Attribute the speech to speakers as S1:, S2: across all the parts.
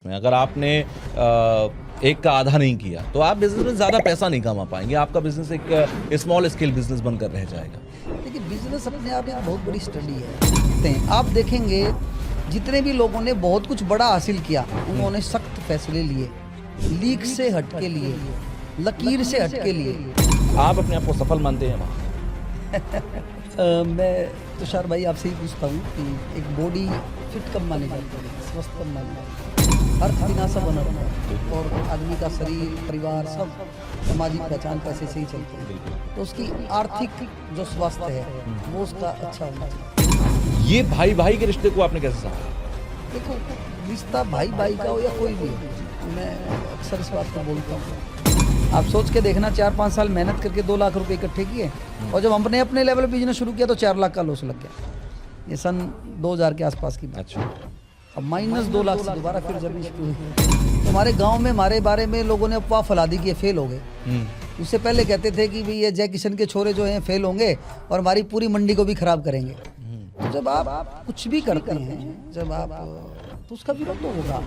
S1: में अगर आपने एक का आधा नहीं किया तो आप बिजनेस में ज़्यादा पैसा नहीं कमा पाएंगे। आपका बिजनेस एक स्मॉल स्केल बिजनेस बनकर रह जाएगा।
S2: देखिए, बिजनेस अपने आप एक बहुत बड़ी स्टडी है। आप देखेंगे जितने भी लोगों ने बहुत कुछ बड़ा हासिल किया, उन्होंने सख्त फैसले लिए, लीक से हट के लिए, लकीर से हट के लिए।
S1: आप अपने आप को सफल मानते हैं वहाँ?
S2: मैं तुषार भाई आपसे ही पूछता हूँ कि एक बॉडी फिट कब मानी जाती है, स्वस्थ कब मानी जाती है? अर्थ बिना सब अनर्थ, और आदमी का शरीर, परिवार, सब सामाजिक पहचान पैसे से ही चलती है। तो उसकी आर्थिक जो स्वास्थ्य है वो उसका अच्छा होना चाहिए।
S1: ये भाई भाई के रिश्ते को आपने कैसे समझा?
S2: देखो, रिश्ता भाई भाई का हो या कोई भी हो, मैं अक्सर इस बात को बोलता हूँ। आप सोच के देखना, 4-5 साल मेहनत करके 2 लाख रुपए इकट्ठे किए, और जब हमने अपने लेवल पे बिजनेस शुरू किया तो 4 लाख का लॉस लग गया। ये सन 2000 के आसपास की बात।
S1: अच्छा।
S2: अब -2 लाख से दोबारा फिर जर्नी शुरू हुई। तो हमारे गांव में हमारे बारे में लोगों ने अफवाह फैला दी कि ये फेल हो गए। उससे पहले कहते थे कि भाई ये जय किशन के छोरे जो हैं फेल होंगे और हमारी पूरी मंडी को भी खराब करेंगे। तो जब आप कुछ भी करते हैं, जब आप तो उसका विरोध तो होगा।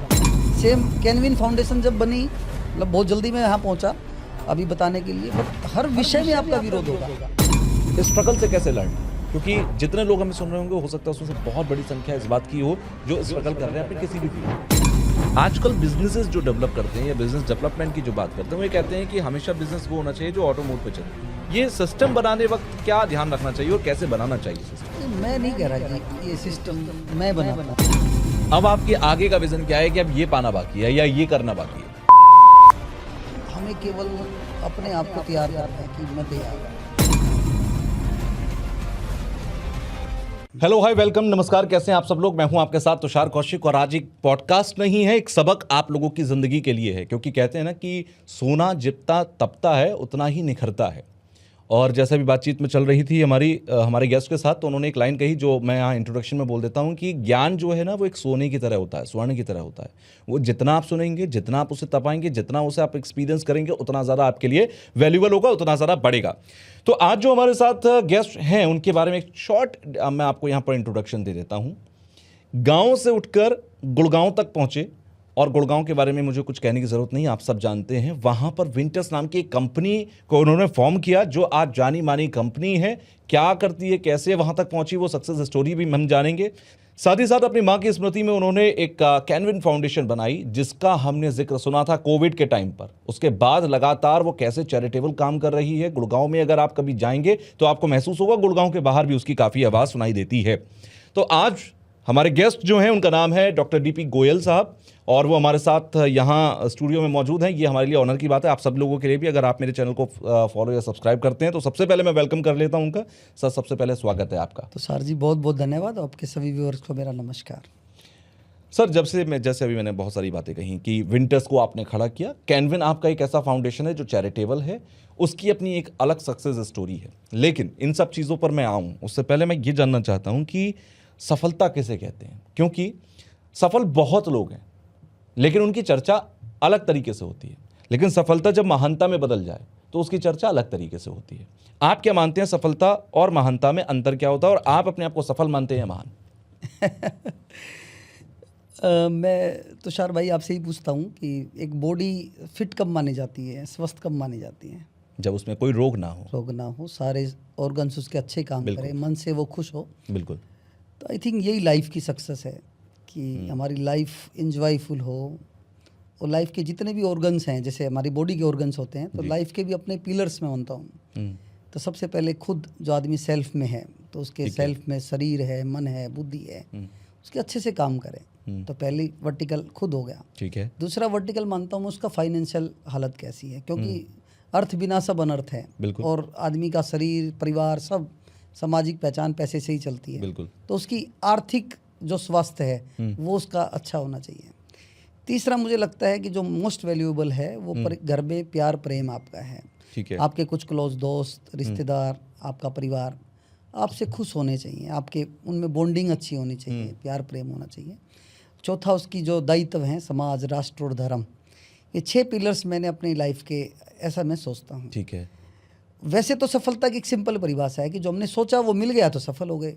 S2: सेम कैनविन फाउंडेशन जब बनी, मतलब बहुत जल्दी मैं यहाँ पहुँचा अभी बताने के लिए, बट हर विषय में आपका विरोध होगा।
S1: इस स्ट्रगल से कैसे लड़ना? क्योंकि जितने लोग हमें सुन रहे होंगे, हो सकता है उसमें से बहुत बड़ी संख्या इस बात की हो जो स्ट्रगल कर रहे हैं अपने किसी भी फील्ड। आजकल बिजनेसेस जो डेवलप करते हैं या बिजनेस डेवलपमेंट की जो बात करते हैं, वो ये कहते हैं कि हमेशा बिजनेस वो होना चाहिए जो ऑटो मोड पे चले। ये सिस्टम बनाने वक्त क्या ध्यान रखना चाहिए और कैसे बनाना चाहिए सिस्टम?
S2: मैं नहीं कह रहा कि ये सिस्टम मैं बनाता।
S1: अब आपके आगे का विजन क्या है कि अब ये पाना बाकी है या ये करना बाकी है?
S2: हमें केवल अपने आप को तैयार करना है कि मैं तैयार हूं।
S1: हेलो, हाय, वेलकम, नमस्कार। कैसे हैं आप सब लोग? मैं हूं आपके साथ तुषार कौशिक, और आज एक पॉडकास्ट नहीं है, एक सबक आप लोगों की जिंदगी के लिए है। क्योंकि कहते हैं ना कि सोना जितना तपता है उतना ही निखरता है। और जैसे भी बातचीत में चल रही थी हमारे गेस्ट के साथ, तो उन्होंने एक लाइन कही जो मैं यहाँ इंट्रोडक्शन में बोल देता हूँ कि ज्ञान जो है ना, वो एक सोने की तरह होता है, स्वर्ण की तरह होता है। वो जितना आप सुनेंगे, जितना आप उसे तपाएंगे, जितना उसे आप एक्सपीरियंस करेंगे, उतना ज़्यादा आपके लिए वैल्यूबल होगा, उतना ज़्यादा बढ़ेगा। तो आज जो हमारे साथ गेस्ट हैं उनके बारे में एक शॉर्ट मैं आपको यहाँ पर इंट्रोडक्शन दे देता हूँ। गाँव से उठकर गुड़गांव तक पहुँचे, और गुड़गांव के बारे में मुझे कुछ कहने की ज़रूरत नहीं, आप सब जानते हैं। वहाँ पर विंटर्स नाम की एक कंपनी को उन्होंने फॉर्म किया जो आज जानी मानी कंपनी है। क्या करती है, कैसे वहाँ तक पहुँची, वो सक्सेस स्टोरी भी हम जानेंगे। साथ ही साथ अपनी माँ की स्मृति में उन्होंने एक कैनविन फाउंडेशन बनाई, जिसका हमने जिक्र सुना था कोविड के टाइम पर। उसके बाद लगातार वो कैसे चैरिटेबल काम कर रही है। गुड़गांव में अगर आप कभी जाएंगे तो आपको महसूस होगा गुड़गांव के बाहर भी उसकी काफ़ी आवाज़ सुनाई देती है। तो आज हमारे गेस्ट जो हैं उनका नाम है डॉक्टर डीपी गोयल साहब, और वो हमारे साथ यहाँ स्टूडियो में मौजूद हैं। ये हमारे लिए ऑनर की बात है, आप सब लोगों के लिए भी। अगर आप मेरे चैनल को फॉलो या सब्सक्राइब करते हैं तो सबसे पहले मैं वेलकम कर लेता हूँ उनका। सर, सबसे पहले स्वागत है आपका।
S2: तो सर जी, बहुत बहुत धन्यवाद। आपके सभी व्यूअर्स को मेरा नमस्कार।
S1: सर, जैसे अभी मैंने बहुत सारी बातें कही कि विंटर्स को आपने खड़ा किया, कैनविन आपका एक ऐसा फाउंडेशन है जो चैरिटेबल है, उसकी अपनी एक अलग सक्सेस स्टोरी है। लेकिन इन सब चीज़ों पर मैं आऊँ उससे पहले मैं ये जानना चाहता हूँ कि सफलता किसे कहते हैं? क्योंकि सफल बहुत लोग हैं, लेकिन उनकी चर्चा अलग तरीके से होती है। लेकिन सफलता जब महानता में बदल जाए तो उसकी चर्चा अलग तरीके से होती है। आप क्या मानते हैं, सफलता और महानता में अंतर क्या होता है, और आप अपने आप को सफल मानते हैं महान?
S2: मैं तुषार भाई आपसे ही पूछता हूँ कि एक बॉडी फिट कब मानी जाती है, स्वस्थ कब मानी जाती है?
S1: जब उसमें कोई रोग ना हो, सारे ऑर्गन्स उसके अच्छे काम करें, मन से वो खुश हो। बिल्कुल।
S2: तो आई थिंक यही लाइफ की सक्सेस है कि हमारी लाइफ इंजॉयफुल हो, और लाइफ के जितने भी ऑर्गन्स हैं, जैसे हमारी बॉडी के ऑर्गन्स होते हैं, तो लाइफ के भी अपने पिलर्स में मानता हूँ। तो सबसे पहले खुद जो आदमी सेल्फ में है, तो उसके सेल्फ में शरीर है, मन है, बुद्धि है, उसके अच्छे से काम करें। तो पहली वर्टिकल खुद हो गया।
S1: ठीक है।
S2: दूसरा वर्टिकल मानता हूँ उसका फाइनेंशियल हालत कैसी है, क्योंकि अर्थ बिना सब अनर्थ है। और आदमी का शरीर, परिवार, सब सामाजिक पहचान पैसे से ही चलती है।
S1: बिल्कुल।
S2: तो उसकी आर्थिक जो स्वास्थ्य है वो उसका अच्छा होना चाहिए। तीसरा मुझे लगता है कि जो मोस्ट वैल्यूएबल है वो घर में प्यार प्रेम आपका है।
S1: ठीक है।
S2: आपके कुछ क्लोज दोस्त, रिश्तेदार, आपका परिवार आपसे खुश होने चाहिए, आपके उनमें बॉन्डिंग अच्छी होनी चाहिए, प्यार प्रेम होना चाहिए। चौथा उसकी जो दायित्व हैं, समाज, राष्ट्र और धर्म, ये 6 पिलर्स मैंने अपनी लाइफ के, ऐसा मैं सोचता हूँ।
S1: ठीक है।
S2: वैसे तो सफलता की एक सिंपल परिभाषा है कि जो हमने सोचा वो मिल गया तो सफल हो गए।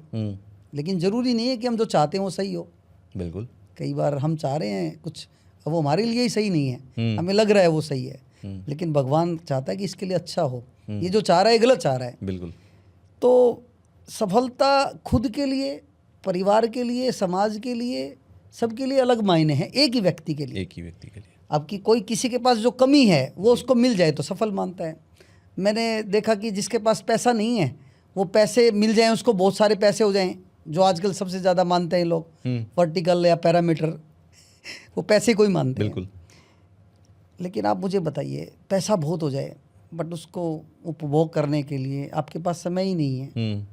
S2: लेकिन ज़रूरी नहीं है कि हम जो चाहते हैं वो सही हो।
S1: बिल्कुल।
S2: कई बार हम चाह रहे हैं कुछ अब वो हमारे लिए ही सही नहीं है, हमें लग रहा है वो सही है, लेकिन भगवान चाहता है कि इसके लिए अच्छा हो। ये जो चाह रहा है गलत चाह रहा है।
S1: बिल्कुल।
S2: तो सफलता खुद के लिए, परिवार के लिए, समाज के लिए, सबके लिए अलग मायने हैं। एक ही व्यक्ति के लिए,
S1: एक ही व्यक्ति के लिए
S2: आपकी कोई किसी के पास जो कमी है वो उसको मिल जाए तो सफल मानता है। मैंने देखा कि जिसके पास पैसा नहीं है वो पैसे मिल जाएं, उसको बहुत सारे पैसे हो जाएं, जो आजकल सबसे ज़्यादा मानते हैं लोग, वर्टिकल या पैरामीटर, वो पैसे को ही मानते हैं।
S1: बिल्कुल।
S2: लेकिन आप मुझे बताइए, पैसा बहुत हो जाए बट उसको उपभोग करने के लिए आपके पास समय ही नहीं है,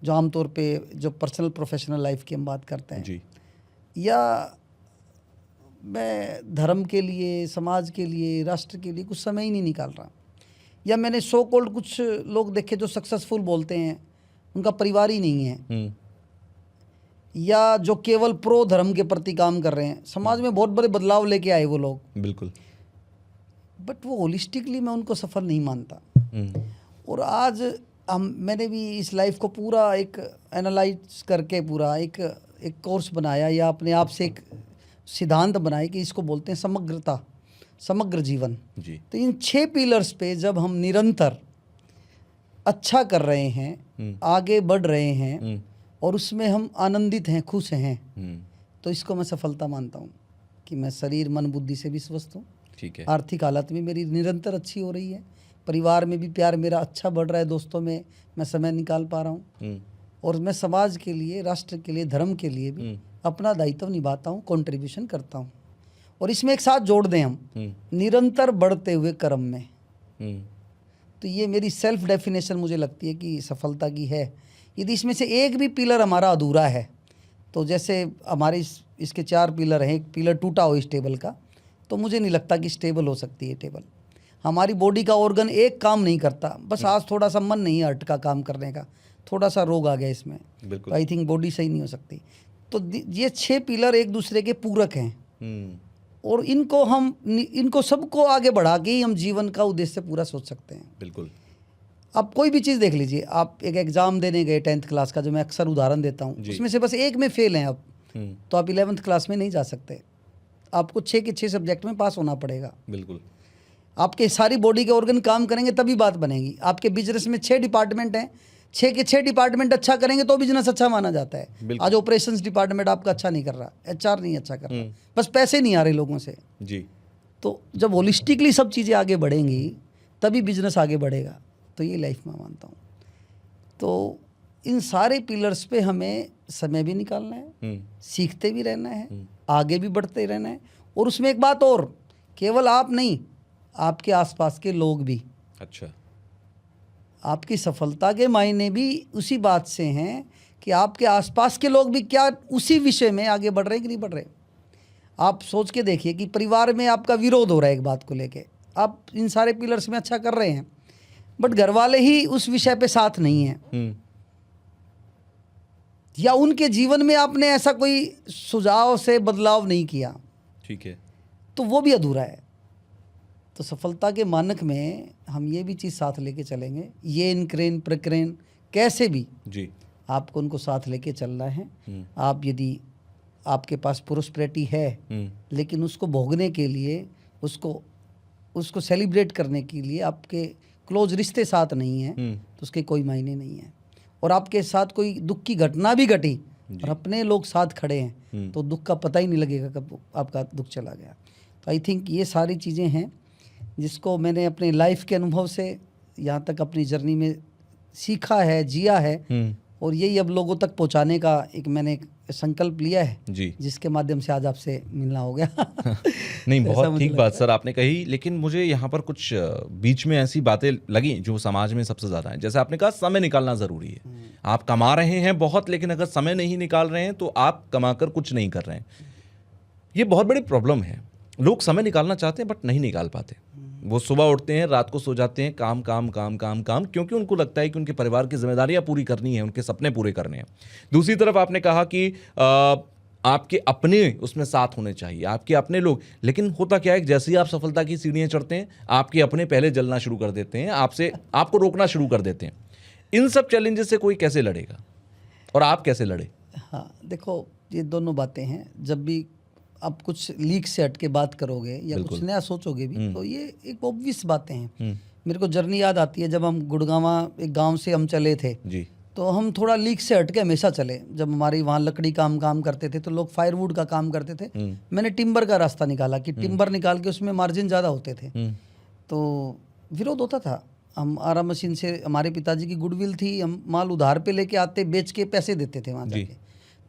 S2: जो आमतौर पे जो पर्सनल प्रोफेशनल लाइफ की हम बात करते हैं
S1: जी।
S2: या मैं धर्म के लिए, समाज के लिए, राष्ट्र के लिए कुछ समय ही नहीं निकाल रहा, या मैंने सो कॉल्ड कुछ लोग देखे जो सक्सेसफुल बोलते हैं उनका परिवार ही नहीं है, या जो केवल प्रो धर्म के प्रति काम कर रहे हैं, समाज में बहुत बड़े बदलाव लेके आए वो लोग,
S1: बिल्कुल,
S2: बट वो होलिस्टिकली मैं उनको सफल नहीं मानता। और आज मैंने भी इस लाइफ को पूरा एक एनालाइज करके पूरा एक कोर्स बनाया, या अपने आप से एक सिद्धांत बनाए कि इसको बोलते हैं समग्रता, समग्र जीवन जी। तो इन 6 पिलर्स पे जब हम निरंतर अच्छा कर रहे हैं, आगे बढ़ रहे हैं और उसमें हम आनंदित हैं, खुश हैं, तो इसको मैं सफलता मानता हूँ कि मैं शरीर मन बुद्धि से भी स्वस्थ हूँ, ठीक है, आर्थिक हालत भी मेरी निरंतर अच्छी हो रही है, परिवार में भी प्यार मेरा अच्छा बढ़ रहा है, दोस्तों में मैं समय निकाल पा रहा हूँ, और मैं समाज के लिए, राष्ट्र के लिए, धर्म के लिए भी अपना दायित्व निभाता हूँ, कंट्रीब्यूशन करता हूँ। और इसमें एक साथ जोड़ दें हम निरंतर बढ़ते हुए कर्म में, तो ये मेरी सेल्फ डेफिनेशन मुझे लगती है कि सफलता की है। यदि इसमें से एक भी पिलर हमारा अधूरा है, तो जैसे हमारे इसके 4 पिलर हैं, एक पिलर टूटा हो इस टेबल का, तो मुझे नहीं लगता कि स्टेबल हो सकती है टेबल। हमारी बॉडी का ऑर्गन एक काम नहीं करता, बस आज थोड़ा सा मन नहीं हट का काम करने का, थोड़ा सा रोग आ गया इसमें, तो आई थिंक बॉडी सही नहीं हो सकती। तो ये 6 पिलर एक दूसरे के पूरक हैं, और इनको सबको आगे बढ़ा के ही हम जीवन का उद्देश्य पूरा सोच सकते हैं। बिल्कुल। आप कोई भी चीज़ देख लीजिए, आप एक एग्ज़ाम देने गए 10th क्लास का, जो मैं अक्सर उदाहरण देता हूँ, उसमें से बस एक में फेल हैं आप, तो आप 11th क्लास में नहीं जा सकते, आपको 6 के 6 सब्जेक्ट में पास होना पड़ेगा। बिल्कुल। आपके सारी बॉडी के ऑर्गन काम करेंगे तभी बात बनेगी। आपके बिजनेस में 6 डिपार्टमेंट हैं, 6 के 6 डिपार्टमेंट अच्छा करेंगे तो बिजनेस अच्छा माना जाता है। आज ऑपरेशंस डिपार्टमेंट आपका अच्छा नहीं कर रहा, HR नहीं अच्छा कर रहा, बस पैसे नहीं आ रहे लोगों से जी। तो जब होलिस्टिकली सब चीज़ें आगे बढ़ेंगी तभी बिजनेस आगे बढ़ेगा, तो ये लाइफ में मानता हूँ। तो इन सारे पिलर्स पे हमें समय भी निकालना है, सीखते भी रहना है, आगे भी बढ़ते रहना है, और उसमें एक बात और, केवल आप नहीं, आपके आसपास के लोग भी। अच्छा। आपकी सफलता के मायने भी उसी बात से हैं कि आपके आसपास के लोग भी क्या उसी विषय में आगे बढ़ रहे हैं कि नहीं बढ़ रहे। आप सोच के देखिए कि परिवार में आपका विरोध हो रहा है एक बात को लेके, आप इन सारे पिलर्स में अच्छा कर रहे हैं, बट घर वाले ही उस विषय पे साथ नहीं हैं, या उनके जीवन में आपने ऐसा कोई सुझाव से बदलाव नहीं किया, ठीक है, तो वो भी अधूरा है। तो सफलता के मानक में हम ये भी चीज़ साथ लेके चलेंगे, ये इनक्रेन प्रक्रेन कैसे भी जी आपको उनको साथ लेके चलना है। आप यदि आपके पास प्रोस्पेरिटी है लेकिन उसको भोगने के लिए, उसको सेलिब्रेट करने के लिए आपके क्लोज रिश्ते साथ नहीं हैं, तो उसके कोई मायने नहीं है। और आपके साथ कोई दुख की घटना भी घटी और अपने लोग साथ खड़े हैं, तो दुख का पता ही नहीं लगेगा कब आपका दुख चला गया। तो आई थिंक ये सारी चीज़ें हैं जिसको मैंने अपने लाइफ के अनुभव से यहाँ तक अपनी जर्नी में सीखा है, जिया है, और यही अब लोगों तक पहुँचाने का एक मैंने संकल्प लिया है जी, जिसके माध्यम से आज आपसे मिलना हो गया।
S1: नहीं, बहुत ठीक बात सर आपने कही, लेकिन मुझे यहाँ पर कुछ बीच में ऐसी बातें लगी जो समाज में सबसे ज़्यादा है। जैसे आपने कहा समय निकालना ज़रूरी है, आप कमा रहे हैं बहुत, लेकिन अगर समय नहीं निकाल रहे हैं तो आप कमाकर कुछ नहीं कर रहे हैं। ये बहुत बड़ी प्रॉब्लम है। लोग समय निकालना चाहते हैं बट नहीं निकाल पाते। वो सुबह उठते हैं, रात को सो जाते हैं, काम काम काम काम काम, क्योंकि उनको लगता है कि उनके परिवार की जिम्मेदारियां पूरी करनी है, उनके सपने पूरे करने हैं। दूसरी तरफ आपने कहा कि आपके अपने उसमें साथ होने चाहिए, आपके अपने लोग, लेकिन होता क्या है, जैसे ही आप सफलता की सीढ़ियाँ चढ़ते हैं, आपके अपने पहले जलना शुरू कर देते हैं, आपको रोकना शुरू कर देते हैं। इन सब चैलेंजेस से कोई कैसे लड़ेगा और आप कैसे लड़े?
S2: हाँ, देखो, ये दोनों बातें हैं। जब भी आप कुछ लीक से हट के बात करोगे या कुछ नया सोचोगे भी तो ये एक ऑब्वियस बातें हैं। मेरे को जर्नी याद आती है जब हम गुड़गांवा एक गांव से हम चले थे
S1: जी।
S2: तो हम थोड़ा लीक से हट के हमेशा चले। जब हमारी वहाँ लकड़ी काम करते थे तो लोग फायरवुड का काम करते थे, मैंने टिम्बर का रास्ता निकाला कि टिम्बर निकाल के उसमें मार्जिन ज़्यादा होते थे। तो विरोध होता था। हम आरा मशीन से, हमारे पिताजी की गुडविल थी, हम माल उधार पे लेके आते, बेच के पैसे देते थे वहाँ जाके।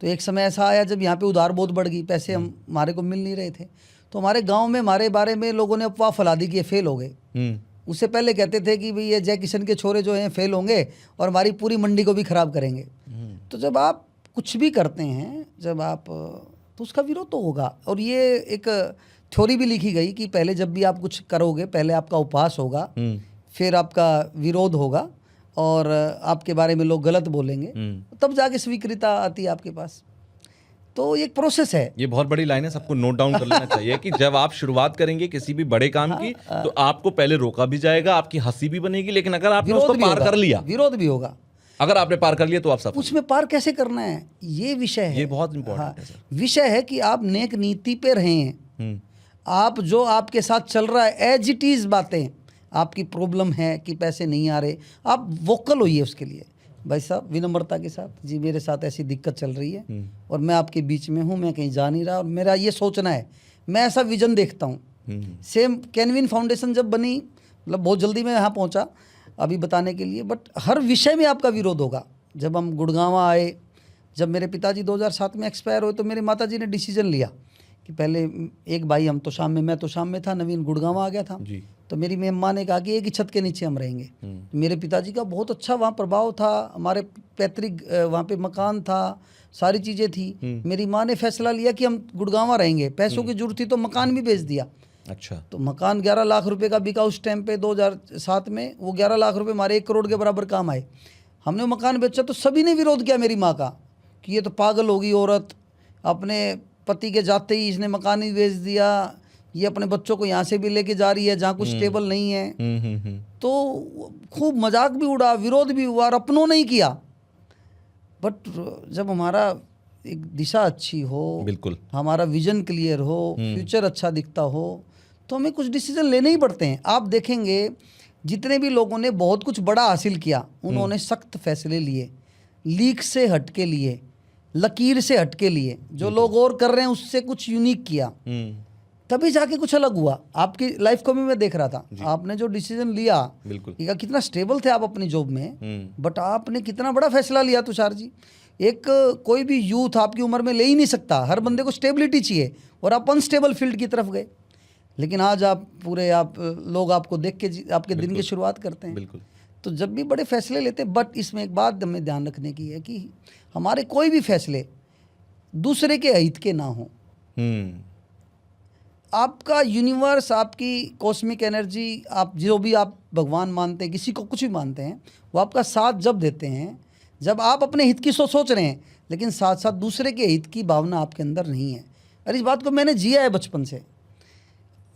S2: तो एक समय ऐसा आया जब यहाँ पे उधार बहुत बढ़ गई, पैसे हमारे को मिल नहीं रहे थे, तो हमारे गांव में हमारे बारे में लोगों ने अफवाह फैला दी कि ये फेल हो गए। उससे पहले कहते थे कि भाई ये जय किशन के छोरे जो हैं फेल होंगे और हमारी पूरी मंडी को भी खराब करेंगे। तो जब आप कुछ भी करते हैं, जब आप तो उसका विरोध तो होगा। और ये एक थ्योरी भी लिखी गई कि पहले जब भी आप कुछ करोगे, पहले आपका उपहास होगा, फिर आपका विरोध होगा और आपके बारे में लोग गलत बोलेंगे, तब जाके स्वीकृति आती है आपके पास। तो एक प्रोसेस है।
S1: ये बहुत बड़ी लाइन है, सबको नोट डाउन कर लेना चाहिए कि जब आप शुरुआत करेंगे किसी भी बड़े काम की तो आपको पहले रोका भी जाएगा, आपकी हंसी भी बनेगी, लेकिन अगर आपने उसको पार कर लिया,
S2: विरोध भी होगा।
S1: अगर आपने पार कर लिया तो आप सब
S2: उसमें पार कैसे करना है ये विषय है।
S1: ये बहुत इंपॉर्टेंट है सर।
S2: विषय है कि आप नेक नीति पे रहें। आप जो आपके साथ चल रहा है एज इट इज बातें, आपकी प्रॉब्लम है कि पैसे नहीं आ रहे, आप वोकल होइए उसके लिए। भाई साहब विनम्रता के साथ, जी मेरे साथ ऐसी दिक्कत चल रही है और मैं आपके बीच में हूँ, मैं कहीं जा नहीं रहा और मेरा ये सोचना है, मैं ऐसा विजन देखता हूँ। सेम कैनविन फाउंडेशन जब बनी, मतलब बहुत जल्दी मैं यहाँ पहुँचा अभी बताने के लिए, बट हर विषय में आपका विरोध होगा। जब हम गुड़गांवा आए, जब मेरे पिताजी 2007 में एक्सपायर हुए तो मेरी माताजी ने डिसीजन लिया कि पहले एक भाई, हम तो शाम में, मैं तो शाम में था, नवीन गुड़गांवा आ गया था
S1: जी।
S2: तो मेरी मेम्मा ने कहा कि एक ही छत के नीचे हम रहेंगे। मेरे पिताजी का बहुत अच्छा वहाँ प्रभाव था, हमारे पैतृक वहाँ पे मकान था, सारी चीज़ें थी। मेरी माँ ने फैसला लिया कि हम गुड़गांवा रहेंगे, पैसों की जरूरत थी तो मकान भी बेच दिया।
S1: अच्छा।
S2: तो मकान 11 लाख रुपए का बिका उस टाइम पे 2007 में। वो 11 लाख रुपए हमारे 1 करोड़ के बराबर काम आए। हमने वो मकान बेचा तो सभी ने विरोध किया मेरी माँ का कि ये तो पागल होगी औरत, अपने पति के जाते ही इसने मकान ही बेच दिया, ये अपने बच्चों को यहाँ से भी लेके जा रही है जहाँ कुछ स्टेबल नहीं है। तो खूब मजाक भी उड़ा, विरोध भी हुआ और अपनों ने ही किया। बट जब हमारा एक दिशा अच्छी हो,
S1: बिल्कुल,
S2: हमारा विजन क्लियर हो, फ्यूचर अच्छा दिखता हो, तो हमें कुछ डिसीजन लेने ही पड़ते हैं। आप देखेंगे जितने भी लोगों ने बहुत कुछ बड़ा हासिल किया, उन्होंने सख्त फैसले लिए, लीक से हट के लिए, लकीर से हट के लिए, जो लोग और कर रहे हैं उससे कुछ यूनिक किया, तभी जाके कुछ अलग हुआ। आपकी लाइफ को भी मैं देख रहा था, आपने जो डिसीजन लिया,
S1: बिल्कुल,
S2: कितना स्टेबल थे आप अपनी जॉब में, बट आपने कितना बड़ा फैसला लिया तुषार जी। एक कोई भी यूथ आपकी उम्र में ले ही नहीं सकता, हर बंदे को स्टेबिलिटी चाहिए और आप अनस्टेबल फील्ड की तरफ गए। लेकिन आज आप पूरे, आप लोग आपको देख के आपके दिन की शुरुआत करते हैं।
S1: बिल्कुल।
S2: तो जब भी बड़े फैसले लेते हैं, बट इसमें एक बात हमें ध्यान रखने की है कि हमारे कोई भी फैसले दूसरे के हित के ना हो। आपका यूनिवर्स, आपकी कॉस्मिक एनर्जी, आप जो भी आप भगवान मानते हैं, किसी को कुछ भी मानते हैं, वो आपका साथ जब देते हैं जब आप अपने हित की सोच रहे हैं, लेकिन साथ साथ दूसरे के हित की भावना आपके अंदर नहीं है। और इस बात को मैंने जिया है बचपन से।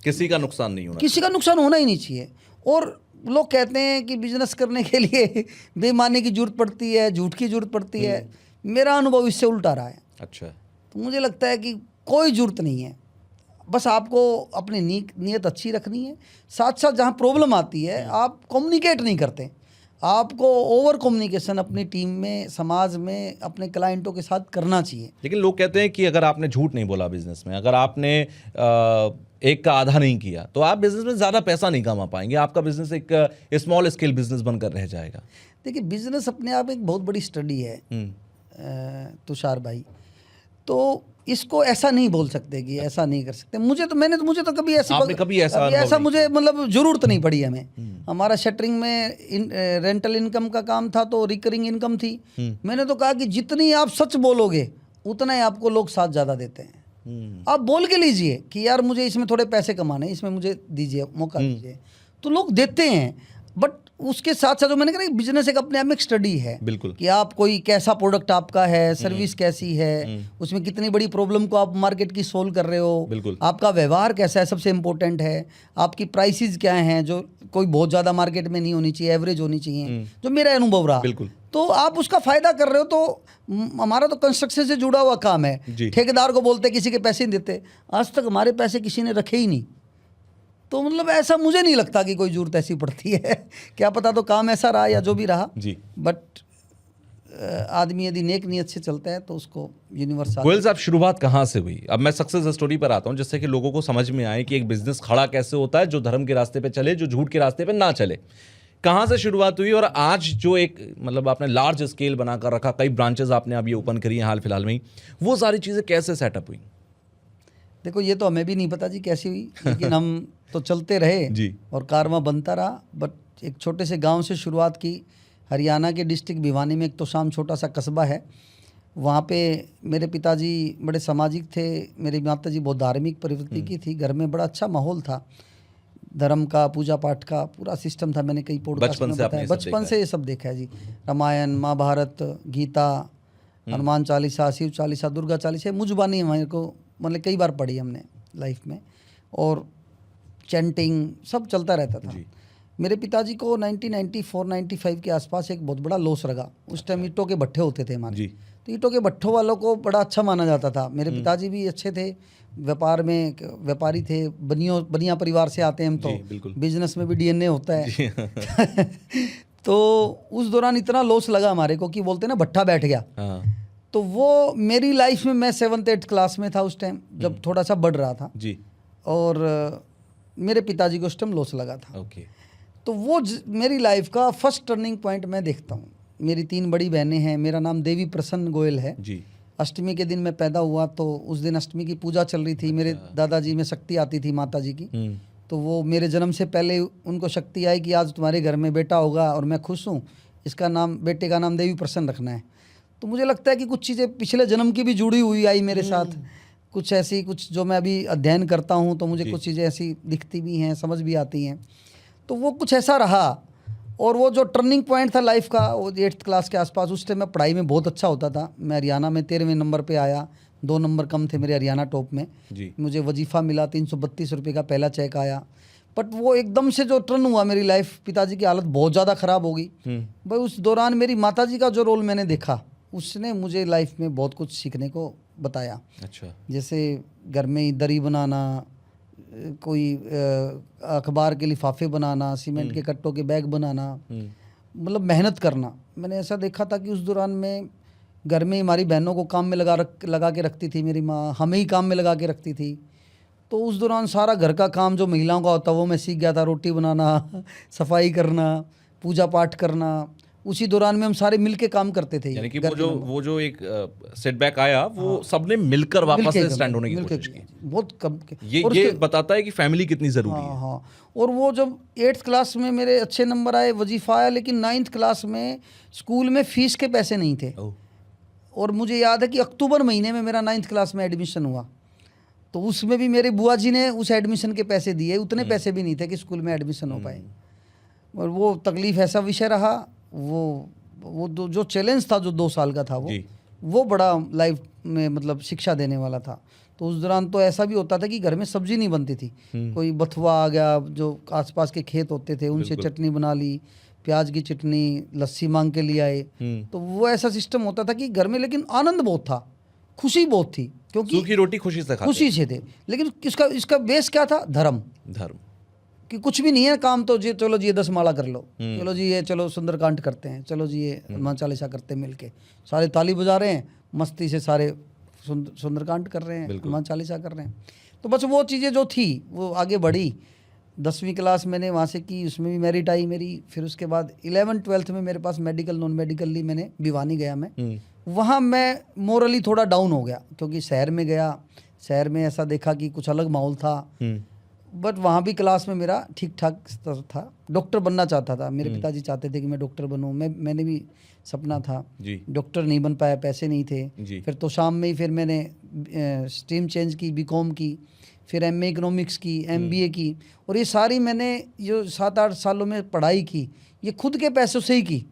S1: किसी का नुकसान नहीं होना,
S2: किसी का नुकसान होना ही नहीं चाहिए। और लोग कहते हैं कि बिजनेस करने के लिए बेईमानी की जरूरत पड़ती है, झूठ की जरूरत पड़ती है। मेरा अनुभव इससे उल्टा रहा है।
S1: अच्छा।
S2: तो मुझे लगता है कि कोई जरूरत नहीं है, बस आपको अपनी नीयत अच्छी रखनी है। साथ साथ जहाँ प्रॉब्लम आती है, आप कम्युनिकेट नहीं करते, आपको ओवर कम्युनिकेशन अपनी टीम में, समाज में, अपने क्लाइंटों के साथ करना चाहिए।
S1: लेकिन लोग कहते हैं कि अगर आपने झूठ नहीं बोला बिजनेस में, अगर आपने एक का आधा नहीं किया, तो आप बिजनेस में ज़्यादा पैसा नहीं कमा पाएंगे, आपका बिजनेस एक स्मॉल स्केल बिजनेस बनकर रह जाएगा।
S2: देखिए, बिजनेस अपने आप एक बहुत बड़ी स्टडी है तुषार भाई। तो इसको ऐसा नहीं बोल सकते कि ऐसा नहीं कर सकते। मुझे तो कभी ऐसा मुझे मतलब जरूरत नहीं पड़ी हमें। हमारा शटरिंग में रेंटल इनकम का काम था तो रिकरिंग इनकम थी। मैंने तो कहा कि जितनी आप सच बोलोगे उतना ही आपको लोग साथ ज़्यादा देते हैं। आप बोल के लीजिए कि यार मुझे इसमें थोड़े पैसे कमाने, इसमें मुझे दीजिए, मौका दीजिए, तो लोग देते हैं। बट उसके साथ साथ जो मैंने कहा, बिजनेस एक अपने आप में एक स्टडी है।
S1: बिल्कुल,
S2: कि आप कोई कैसा प्रोडक्ट आपका है, सर्विस कैसी है, उसमें कितनी बड़ी प्रॉब्लम को आप मार्केट की सोल्व कर रहे हो,
S1: बिल्कुल,
S2: आपका व्यवहार कैसा है, सबसे इंपॉर्टेंट है, आपकी प्राइसेस क्या हैं, जो कोई बहुत ज़्यादा मार्केट में नहीं होनी चाहिए, एवरेज होनी चाहिए, जो मेरा अनुभव रहा।
S1: बिल्कुल।
S2: तो आप उसका फ़ायदा कर रहे हो। तो हमारा तो कंस्ट्रक्शन से जुड़ा हुआ काम है,
S1: जी।
S2: ठेकेदार को बोलते किसी के पैसे नहीं देते, आज तक हमारे पैसे किसी ने रखे ही नहीं। तो मतलब ऐसा मुझे नहीं लगता कि कोई जरूरत ऐसी पड़ती है क्या पता तो काम ऐसा रहा या जो भी रहा
S1: जी।
S2: बट आदमी यदि नेक नियत से चलता है तो उसको यूनिवर्स
S1: गोयल साहब, शुरुआत कहाँ से हुई? अब मैं सक्सेस स्टोरी पर आता हूँ, जिससे कि लोगों को समझ में आए कि एक बिजनेस खड़ा कैसे होता है, जो धर्म के रास्ते पे चले, जो झूठ के रास्ते पे ना चले। कहाँ से शुरुआत हुई और आज जो एक मतलब आपने लार्ज स्केल बनाकर रखा, कई ब्रांचेस आपने अभी ओपन करी हैं हाल फिलहाल में ही, वो सारी चीज़ें कैसे सेटअप हुई?
S2: देखो ये तो हमें भी नहीं पता जी कैसी हुई, लेकिन हम तो चलते रहे
S1: जी।
S2: और कारवां बनता रहा। बट एक छोटे से गांव से शुरुआत की। हरियाणा के डिस्ट्रिक्ट भिवानी में एक तोशाम छोटा सा कस्बा है, वहाँ पे मेरे पिताजी बड़े सामाजिक थे, मेरी माता जी बहुत धार्मिक प्रवृत्ति की थी। घर में बड़ा अच्छा माहौल था, धर्म का, पूजा पाठ का पूरा सिस्टम था। मैंने कई पॉडकास्ट में बताया, बचपन से ये सब देखा है जी। रामायण, महाभारत, गीता, हनुमान चालीसा, शिव चालीसा, दुर्गा चालीसा मुझबानी हमारे को मतलब कई बार पढ़ी हमने लाइफ में, और चैंटिंग सब चलता रहता था। मेरे पिताजी को 1994-95 के आसपास एक बहुत बड़ा लॉस लगा। उस टाइम ईंटों के भट्ठे होते थे हमारे, तो ईंटों के भट्ठों वालों को बड़ा अच्छा माना जाता था। मेरे पिताजी भी अच्छे थे, व्यापार में व्यापारी थे, बनिया परिवार से आते हैं हम, तो बिजनेस में भी डीएनए होता है तो उस दौरान इतना लॉस लगा हमारे को कि बोलते ना भट्ठा बैठ गया। तो वो मेरी लाइफ में, मैं 7th-8th क्लास में था उस टाइम, जब थोड़ा सा बढ़ रहा था
S1: जी।
S2: और मेरे पिताजी को उस टाइम लॉस लगा था।
S1: ओके।
S2: तो वो मेरी लाइफ का फर्स्ट टर्निंग पॉइंट मैं देखता हूँ। मेरी 3 बड़ी बहनें हैं, मेरा नाम देवी प्रसन्न गोयल है
S1: जी।
S2: अष्टमी के दिन मैं पैदा हुआ, तो उस दिन अष्टमी की पूजा चल रही थी। मेरे दादाजी में शक्ति आती थी माता जी की, तो वो मेरे जन्म से पहले उनको शक्ति आई कि आज तुम्हारे घर में बेटा होगा और मैं खुश हूँ, इसका नाम, बेटे का नाम देवी प्रसन्न रखना है। तो मुझे लगता है कि कुछ चीज़ें पिछले जन्म की भी जुड़ी हुई आई मेरे साथ, कुछ ऐसी, कुछ जो मैं अभी अध्ययन करता हूँ तो मुझे कुछ चीज़ें ऐसी दिखती भी हैं, समझ भी आती हैं। तो वो कुछ ऐसा रहा। और वो जो टर्निंग पॉइंट था लाइफ का, वो 8th क्लास के आसपास, उस टाइम मैं पढ़ाई में बहुत अच्छा होता था। मैं हरियाणा में 13वें नंबर पे आया, 2 नंबर कम थे मेरे हरियाणा टॉप में
S1: जी।
S2: मुझे वजीफ़ा मिला, 332 रुपये का पहला चेक आया। बट वो एकदम से जो टर्न हुआ मेरी लाइफ, पिताजी की हालत बहुत ज़्यादा ख़राब हो गई भाई। उस दौरान मेरी माताजी का जो रोल मैंने देखा, उसने मुझे लाइफ में बहुत कुछ सीखने को बताया।
S1: अच्छा।
S2: जैसे घर में ही दरी बनाना, कोई अखबार के लिफाफे बनाना, सीमेंट के कट्टों के बैग बनाना, मतलब मेहनत करना। मैंने ऐसा देखा था कि उस दौरान में घर में हमारी बहनों को काम में लगा के रखती थी मेरी माँ, हमें ही काम में लगा के रखती थी। तो उस दौरान सारा घर का काम जो महिलाओं का होता है वो मैं सीख गया था। रोटी बनाना, सफाई करना, पूजा पाठ करना, उसी दौरान में हम सारे मिलके काम करते थे।
S1: यानी कि वो जो एक सेटबैक आया, वो सबने मिलकर वापस से स्टैंड होने की कोशिश की।
S2: बहुत कम
S1: ये बताता है कि फैमिली कितनी जरूरी है।
S2: हाँ। और वो जब 8th क्लास में मेरे अच्छे नंबर आए, वजीफा आया, लेकिन 9th क्लास में स्कूल में फीस के पैसे नहीं थे। और मुझे याद है कि अक्टूबर महीने में मेरा 9th क्लास में एडमिशन हुआ, तो उसमें भी मेरे बुआ जी ने उस एडमिशन के पैसे दिए। उतने पैसे भी नहीं थे कि स्कूल में एडमिशन हो पाए। और वो तकलीफ ऐसा विषय रहा। वो जो चैलेंज था, जो 2 साल का था, वो बड़ा लाइफ में मतलब शिक्षा देने वाला था। तो उस दौरान तो ऐसा भी होता था कि घर में सब्जी नहीं बनती थी, कोई बथुआ आ गया, जो आसपास के खेत होते थे उनसे चटनी बना ली, प्याज की चटनी, लस्सी मांग के लिए आए। तो वो ऐसा सिस्टम होता था कि घर में, लेकिन आनंद बहुत था, खुशी बहुत थी, क्योंकि
S1: सूखी रोटी खुशी से खाते,
S2: खुशी से थे। लेकिन इसका बेस क्या था? धर्म कि कुछ भी नहीं है काम, तो जी चलो जी ये 10 माला कर लो, चलो जी ये, चलो सुंदरकांड करते हैं, चलो जी ये हनुमान चालीसा करते हैं मिलके, सारे ताली बजा रहे हैं, मस्ती से सारे सुंदरकांड कर रहे हैं, हनुमान चालीसा कर रहे हैं। तो बस वो चीज़ें जो थी वो आगे बढ़ी। 10वीं क्लास मैंने वहाँ से की, उसमें भी मेरिट आई मेरी। फिर उसके बाद 11th-12th में मेरे पास मेडिकल नॉन मेडिकल ली, मैंने भिवानी गया मैं। वहाँ मैं मोरली थोड़ा डाउन हो गया, क्योंकि शहर में गया, शहर में ऐसा देखा कि कुछ अलग माहौल था। बट वहाँ भी क्लास में मेरा ठीक ठाक स्तर था। डॉक्टर बनना चाहता था, मेरे पिताजी चाहते थे कि मैं डॉक्टर बनूँ, मैंने भी सपना था। डॉक्टर नहीं बन पाया, पैसे नहीं थे। फिर तो शाम में ही फिर मैंने स्ट्रीम चेंज की, बीकॉम की, फिर एमए इकोनॉमिक्स की, एमबीए की। और ये सारी मैंने जो 7-8 सालों में पढ़ाई की, ये खुद के पैसों से ही की।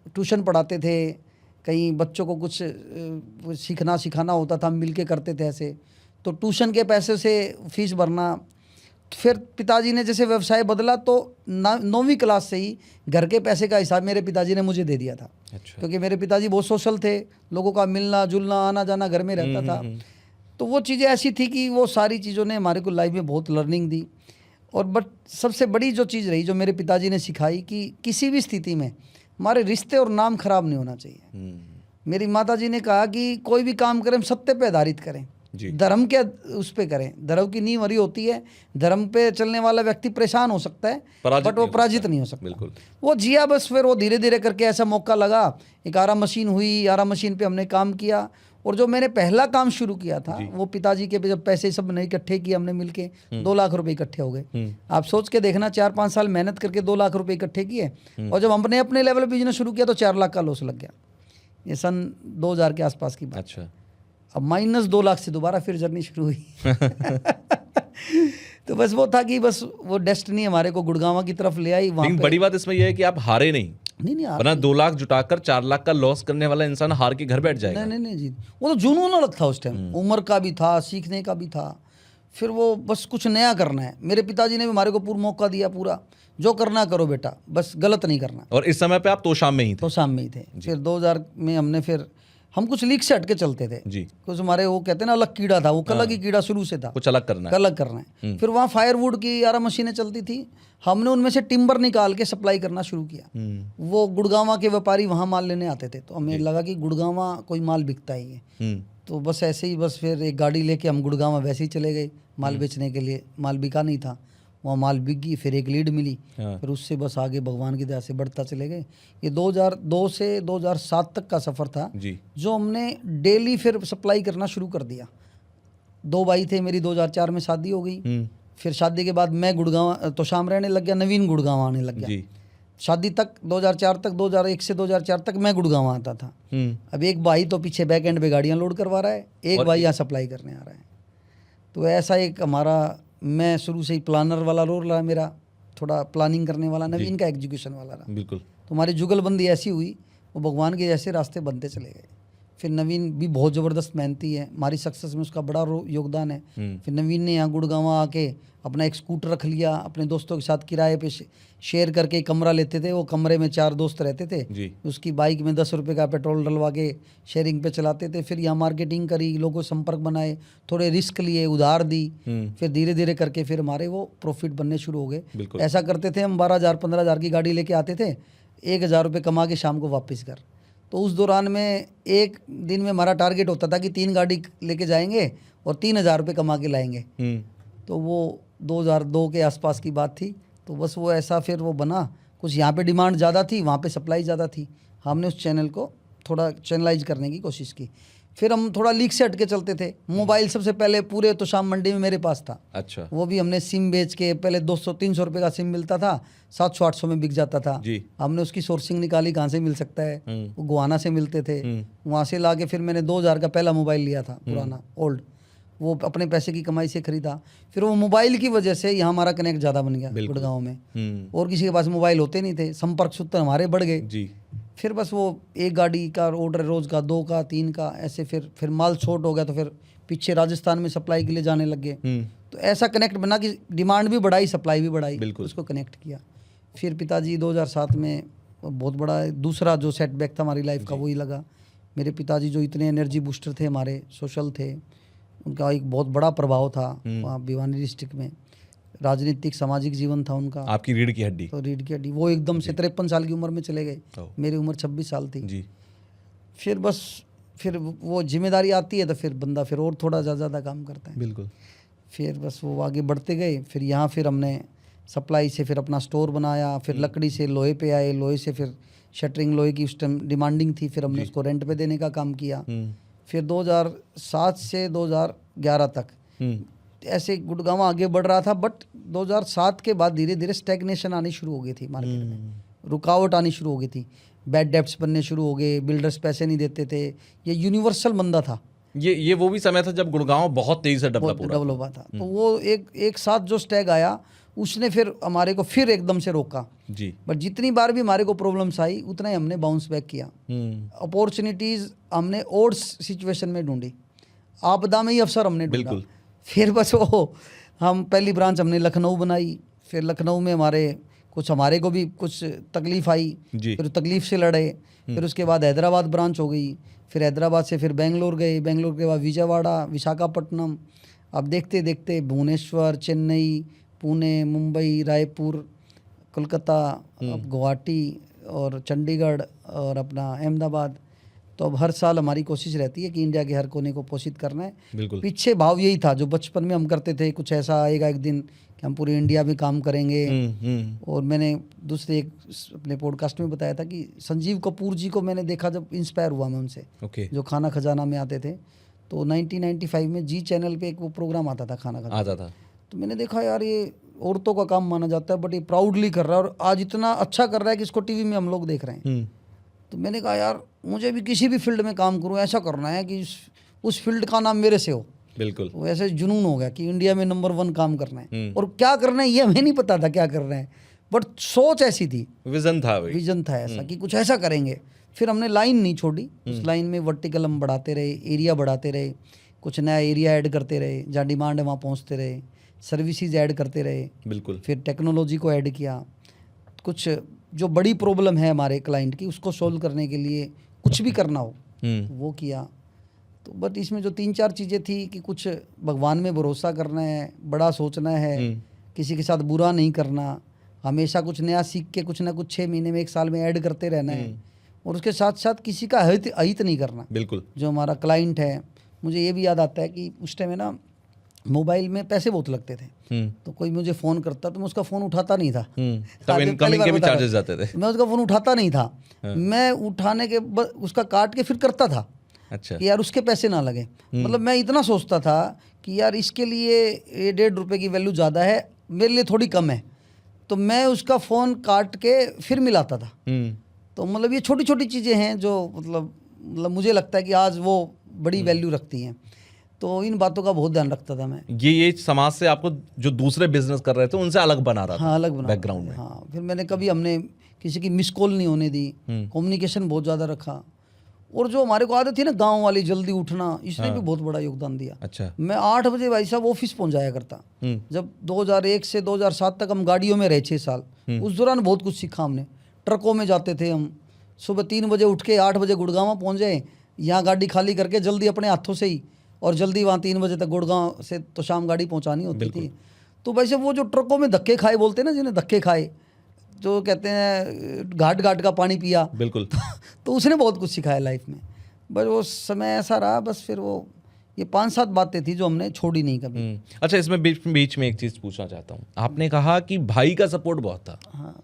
S2: ट्यूशन पढ़ाते थे, कहीं बच्चों को कुछ सिखाना होता था, मिल के करते थे ऐसे। तो ट्यूशन के पैसे से फीस भरना, फिर पिताजी ने जैसे व्यवसाय बदला तो 9वीं क्लास से ही घर के पैसे का हिसाब मेरे पिताजी ने मुझे दे दिया था।
S1: अच्छा।
S2: क्योंकि मेरे पिताजी बहुत सोशल थे, लोगों का मिलना जुलना आना जाना घर में रहता था। तो वो चीज़ें ऐसी थी कि वो सारी चीज़ों ने हमारे को लाइफ में बहुत लर्निंग दी। और बट सबसे बड़ी जो चीज़ रही जो मेरे पिताजी ने सिखाई कि किसी भी स्थिति में हमारे रिश्ते और नाम खराब नहीं होना चाहिए। मेरी माताजी ने कहा कि कोई भी काम करें हम सत्य पे आधारित करें, धर्म के उस पे करें। धर्म की नींव हरी होती है, धर्म पे चलने वाला व्यक्ति परेशान हो सकता है बट वो पराजित नहीं हो सकता।
S1: बिल्कुल।
S2: वो जिया बस, फिर वो धीरे धीरे करके ऐसा मौका लगा, एक आरा मशीन हुई, आरा मशीन पे हमने काम किया। और जो मैंने पहला काम शुरू किया था वो पिताजी के जब पैसे सब ने इकट्ठे किए हमने मिलके 2 लाख रुपए इकट्ठे हो गए। आप सोच के देखना, 4-5 साल मेहनत करके 2 लाख रुपए इकट्ठे किए और जब हमने अपने लेवल पे बिजनेस शुरू किया तो 4 लाख का लॉस लग गया। ये सन 2000 के आसपास की बात।
S1: अच्छा।
S2: अब -2 लाख से दोबारा फिर जर्नी शुरू हुई। तो बस वो था कि बस वो डेस्टिनी हमारे को गुड़गांव की तरफ ले आई।
S1: लेकिन बड़ी बात इसमें यह है कि आप हारे नहीं।
S2: नहीं
S1: वरना 2 लाख जुटाकर 4 लाख का लॉस करने वाला इंसान हार के घर बैठ जाएगा।
S2: नहीं जी, वो तो जुनून अलग था उस टाइम, उम्र का भी था, सीखने का भी था। फिर वो बस कुछ नया करना है। मेरे पिताजी ने भी हमारे को पूरा मौका दिया, पूरा जो करना करो बेटा, बस गलत नहीं करना।
S1: और इस समय पे आप तोशाम में ही थे?
S2: तोशाम में ही थे। फिर 2000 में हमने फिर हम कुछ लीक से हटके चलते थे
S1: जी।
S2: कुछ हमारे वो कहते हैं ना अलग कीड़ा था, वो अलग ही कीड़ा शुरू से था,
S1: कुछ अलग करना है,
S2: अलग करना है। फिर वहाँ फायरवुड की आरा मशीनें चलती थी, हमने उनमें से टिम्बर निकाल के सप्लाई करना शुरू किया। वो गुड़गांव के व्यापारी वहाँ माल लेने आते थे, तो हमें लगा कि गुड़गांव कोई माल बिकता ही है। तो बस ऐसे ही बस फिर एक गाड़ी लेके हम गुड़गांव वैसे ही चले गए माल बेचने के लिए। माल बिका नहीं था, वहाँ माल बिक गई, फिर एक लीड मिली, फिर उससे बस आगे भगवान की दया से बढ़ता चले गए। ये 2002 से 2007 तक का सफ़र था
S1: जी।
S2: जो हमने डेली फिर सप्लाई करना शुरू कर दिया। 2 भाई थे, मेरी 2004 में शादी हो गई। फिर शादी के बाद मैं गुड़गांव तोशाम रहने लग गया, नवीन गुड़गांव आने लग गया। शादी तक 2004 तक, 2001 से 2004 तक मैं गुड़गांव आता था। अब एक भाई तो पीछे बैक एंड पे गाड़ियाँ लोड करवा रहा है, एक भाई यहाँ सप्लाई करने आ रहा है। तो ऐसा एक हमारा, मैं शुरू से ही प्लानर वाला रोल रहा मेरा, थोड़ा प्लानिंग करने वाला, नवीन का एग्जीक्यूशन वाला रहा।
S1: बिल्कुल। तो
S2: हमारी जुगलबंदी ऐसी हुई, वो भगवान के जैसे रास्ते बनते चले गए। फिर नवीन भी बहुत ज़बरदस्त मेहनती है, हमारी सक्सेस में उसका बड़ा योगदान है। फिर नवीन ने यहाँ गुड़गांव आके अपना एक स्कूटर रख लिया, अपने दोस्तों के साथ किराए पे शेयर करके एक कमरा लेते थे। वो कमरे में 4 दोस्त रहते थे
S1: जी।
S2: उसकी बाइक में 10 रुपये का पेट्रोल डलवा के शेयरिंग पे चलाते थे। फिर यहाँ मार्केटिंग करी, लोगों संपर्क बनाए, थोड़े रिस्क लिए, उधार दी। फिर धीरे धीरे करके फिर हमारे वो प्रॉफिट बनने शुरू हो गए। ऐसा करते थे हम 12,000-15,000 की गाड़ी लेके आते थे, 1,000 रुपये कमा के शाम को वापस कर। तो उस दौरान में एक दिन में हमारा टारगेट होता था कि 3 गाड़ी लेके जाएंगे और 3,000 रुपये कमा के लाएंगे। तो वो 2002 के आसपास की बात थी। तो बस वो ऐसा फिर वो बना, कुछ यहाँ पे डिमांड ज़्यादा थी, वहाँ पे सप्लाई ज़्यादा थी। हमने उस चैनल को थोड़ा चैनलाइज करने की कोशिश की। फिर हम थोड़ा लीक से हटके चलते थे। मोबाइल सबसे पहले पूरे तोशाम मंडी में मेरे पास था। अच्छा। वो भी हमने सिम बेच के, पहले 200-300 रुपये का सिम मिलता था, 700-800 में बिक जाता था जी। हमने उसकी सोर्सिंग निकाली, कहाँ से मिल सकता है, वो गुआना से मिलते थे। वहाँ से ला के फिर मैंने 2000 का पहला मोबाइल लिया था, पुराना ओल्ड, वो अपने पैसे की कमाई से खरीदा। फिर वो मोबाइल की वजह से यहाँ हमारा कनेक्ट ज़्यादा बन गया गुड़गांव में। और किसी के पास मोबाइल होते नहीं थे, संपर्क सूत्र हमारे बढ़ गए जी। फिर बस वो एक गाड़ी का ऑर्डर रोज़ का, 2 का, 3 का, ऐसे फिर माल शॉर्ट हो गया तो फिर पीछे राजस्थान में सप्लाई के लिए जाने लग गए। तो ऐसा कनेक्ट बना कि डिमांड भी बढ़ाई, सप्लाई भी बढ़ाई, उसको कनेक्ट किया। फिर पिताजी 2007 में बहुत बड़ा दूसरा जो सेटबैक था हमारी लाइफ का वही लगा। मेरे पिताजी जो इतने एनर्जी बूस्टर थे, हमारे सोशल थे, उनका एक बहुत बड़ा प्रभाव था वहाँ भिवानी डिस्ट्रिक्ट में। राजनीतिक सामाजिक जीवन था उनका। आपकी रीढ़ की हड्डी। तो रीढ़ की हड्डी। वो एकदम से 53 साल की उम्र में चले गए, मेरी उम्र 26 साल थी जी। फिर बस फिर वो जिम्मेदारी आती है तो फिर बंदा फिर और थोड़ा ज़्यादा काम करता है। बिल्कुल। फिर बस वो आगे बढ़ते गए। फिर यहाँ फिर हमने सप्लाई से फिर अपना स्टोर बनाया। फिर लकड़ी से लोहे पे आए, लोहे से फिर शटरिंग, लोहे की उस टाइम डिमांडिंग थी, फिर हमने उसको रेंट पे देने का काम किया। फिर 2007 से 2011 तक ऐसे गुड़गांव आगे बढ़ रहा था। बट 2007 के बाद धीरे धीरे स्टैग्नेशन आनी शुरू हो गई थी मार्केट में, रुकावट आनी शुरू हो गई थी, बैड डेब्ट्स बनने शुरू हो गए, बिल्डर्स पैसे नहीं देते थे। ये यूनिवर्सल मंदा था। ये वो भी समय था जब गुड़गांव बहुत तेजी से डेवलप हुआ था। तो वो एक साथ जो स्टैग आया उसने फिर हमारे को फिर एकदम से रोका जी। बट जितनी बार भी हमारे को प्रॉब्लम्स आई उतना ही हमने बाउंस बैक किया। अपॉर्चुनिटीज़ हमने और सिचुएशन में ढूंढी, आपदा में ही अवसर हमने ढूंढा। फिर बस वो हम पहली ब्रांच हमने लखनऊ बनाई, फिर लखनऊ में हमारे को भी कुछ तकलीफ आई,
S1: जी।
S2: फिर तकलीफ से लड़े, फिर उसके बाद हैदराबाद ब्रांच हो गई, फिर हैदराबाद से फिर बेंगलोर गए, बेंगलोर के बाद विजयवाड़ा, विशाखापट्टनम, अब देखते देखते भुवनेश्वर, चेन्नई, पुणे, मुंबई, रायपुर, कोलकाता, अब गुवाहाटी और चंडीगढ़ और अपना अहमदाबाद। तो अब हर साल हमारी कोशिश रहती है कि इंडिया के हर कोने को पोषित करना है।
S1: बिल्कुल।
S2: पीछे भाव यही था जो बचपन में हम करते थे, कुछ ऐसा आएगा एक दिन कि हम पूरे इंडिया में काम करेंगे। और मैंने दूसरे एक अपने पॉडकास्ट में बताया था कि संजीव कपूर जी को मैंने देखा जब इंस्पायर हुआ मैं उनसे, जो खाना खजाना में आते थे। तो 1995 में जी चैनल पे एक वो प्रोग्राम आता था, खाना खजाना
S1: आता था।
S2: तो मैंने देखा यार ये औरतों का काम माना जाता है, बट ये प्राउडली कर रहा है और आज इतना अच्छा कर रहा है कि इसको टीवी में हम लोग देख रहे हैं। तो मैंने कहा यार मुझे भी किसी भी फील्ड में काम करूँ ऐसा करना है कि उस फील्ड का नाम मेरे से हो।
S1: बिल्कुल।
S2: वो ऐसे जुनून हो गया कि इंडिया में नंबर 1 काम करना है। और क्या करना है ये हमें नहीं पता था क्या करना है, बट सोच ऐसी थी,
S1: विजन था
S2: ऐसा कि कुछ ऐसा करेंगे। फिर हमने लाइन नहीं छोड़ी, उस लाइन में वर्टिकल हम बढ़ाते रहे, एरिया बढ़ाते रहे, कुछ नया एरिया ऐड करते रहे, जहाँ डिमांड है वहाँ पहुँचते रहे, सर्विसेज ऐड करते रहे।
S1: बिल्कुल।
S2: फिर टेक्नोलॉजी को ऐड किया, कुछ जो बड़ी प्रॉब्लम है हमारे क्लाइंट की उसको सोल्व करने के लिए कुछ भी करना हो वो किया। तो बट इसमें जो 3-4 चीज़ें थी कि कुछ भगवान में भरोसा करना है, बड़ा सोचना है, किसी के साथ बुरा नहीं करना, हमेशा कुछ नया सीख के कुछ ना कुछ 6 महीने में 1 साल में ऐड करते रहना है, और उसके साथ साथ किसी का अहित नहीं करना।
S1: बिल्कुल।
S2: जो हमारा क्लाइंट है, मुझे ये भी याद आता है कि उस टाइम में ना मोबाइल में पैसे बहुत लगते थे, तो कोई मुझे फ़ोन करता तो मैं उसका फ़ोन उठाता नहीं था।
S1: तब इनकमिंग के भी चार्जेस जाते थे।
S2: मैं उसका फ़ोन उठाता नहीं था। मैं उठाने के उसका काट के फिर करता था।
S1: अच्छा।
S2: कि यार उसके पैसे ना लगे। मतलब मैं इतना सोचता था कि यार इसके लिए ये 1.5 रुपये की वैल्यू ज़्यादा है, मेरे लिए थोड़ी कम है, तो मैं उसका फ़ोन काट के फिर मिलाता था। तो मतलब ये छोटी छोटी चीज़ें हैं जो मतलब मुझे लगता है कि आज वो बड़ी वैल्यू रखती हैं। तो इन बातों का बहुत ध्यान रखता था मैं।
S1: ये समाज से आपको जो दूसरे बिजनेस कर रहे थे उनसे अलग बना रहा था।
S2: हाँ, अलग बना
S1: बैकग्राउंड में।
S2: हाँ, फिर हमने किसी की मिस कॉल नहीं होने दी, कम्युनिकेशन बहुत ज़्यादा रखा। और जो हमारे को आदत थी ना गांव वाली जल्दी उठना, इसने भी बहुत बड़ा योगदान दिया।
S1: अच्छा।
S2: मैं 8 बजे भाई साहब ऑफिस पहुंच जाया करता। जब 2001 से 2007 तक हम गाड़ियों में रहे 6 साल, उस दौरान बहुत कुछ सीखा हमने। ट्रकों में जाते थे हम, सुबह 3 बजे उठ के 8 बजे गुड़गांव पहुंच जाए, यहाँ गाड़ी खाली करके जल्दी अपने हाथों से ही, और जल्दी वहाँ 3 बजे तक गुड़गांव से तो शाम गाड़ी पहुँचानी होती थी। तो वैसे वो जो ट्रकों में धक्के खाए बोलते हैं ना, जिन्हें धक्के खाए, जो कहते हैं घाट घाट का पानी पिया।
S1: बिल्कुल।
S2: तो उसने बहुत कुछ सिखाया लाइफ में। बस वो समय ऐसा रहा, बस फिर वो ये 5-7 बातें थी जो हमने छोड़ी नहीं कभी।
S1: अच्छा, इसमें बीच में एक चीज़ पूछना चाहता हूँ। आपने कहा कि भाई का सपोर्ट बहुत था।
S2: हाँ।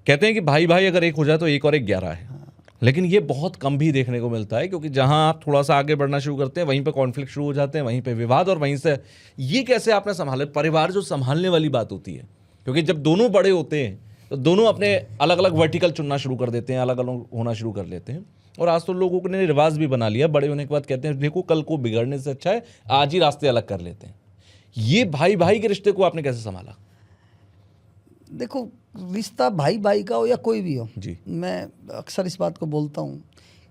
S1: कहते हैं कि भाई भाई अगर एक हो जाए तो 1 और 1 11 है। हाँ। लेकिन ये बहुत कम भी देखने को मिलता है, क्योंकि जहां आप थोड़ा सा आगे बढ़ना शुरू करते हैं वहीं पे कॉन्फ्लिक्ट शुरू हो जाते हैं, वहीं पे विवाद, और वहीं से ये कैसे आपने संभाले? परिवार जो संभालने वाली बात होती है, क्योंकि जब दोनों बड़े होते हैं तो दोनों अपने अलग अलग वर्टिकल चुनना शुरू कर देते हैं, अलग अलग होना शुरू कर लेते हैं। और आज तो लोगों ने रिवाज भी बना लिया, बड़े होने के बाद कहते हैं देखो कल को बिगड़ने से अच्छा है आज ही रास्ते अलग कर लेते हैं। ये भाई भाई के रिश्ते को आपने कैसे संभाला?
S2: देखो, रिश्ता भाई भाई का हो या कोई भी हो
S1: जी,
S2: मैं अक्सर इस बात को बोलता हूँ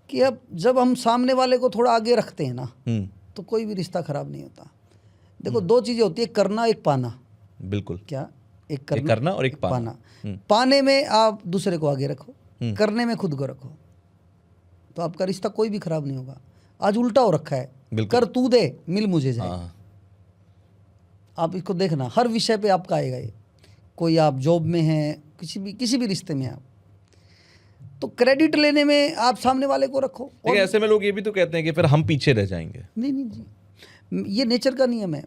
S2: कि अब जब हम सामने वाले को थोड़ा आगे रखते हैं ना, तो कोई भी रिश्ता खराब नहीं होता। देखो, 2 चीज़ें होती है, करना, एक पाना।
S1: बिल्कुल।
S2: क्या? एक
S1: करना और एक पाना।
S2: पाने में आप दूसरे को आगे रखो, करने में खुद को रखो, तो आपका रिश्ता कोई भी खराब नहीं होगा। आज उल्टा हो रखा है, कर तू दे मिल मुझे जाए। आप इसको देखना, हर विषय पे आपका आएगा ये। कोई आप जॉब में हैं, किसी भी रिश्ते में आप, तो क्रेडिट लेने में आप सामने वाले को रखो।
S1: और ऐसे में लोग ये भी तो कहते हैं कि फिर हम पीछे रह जाएंगे।
S2: नहीं जी, ये नेचर का नियम है।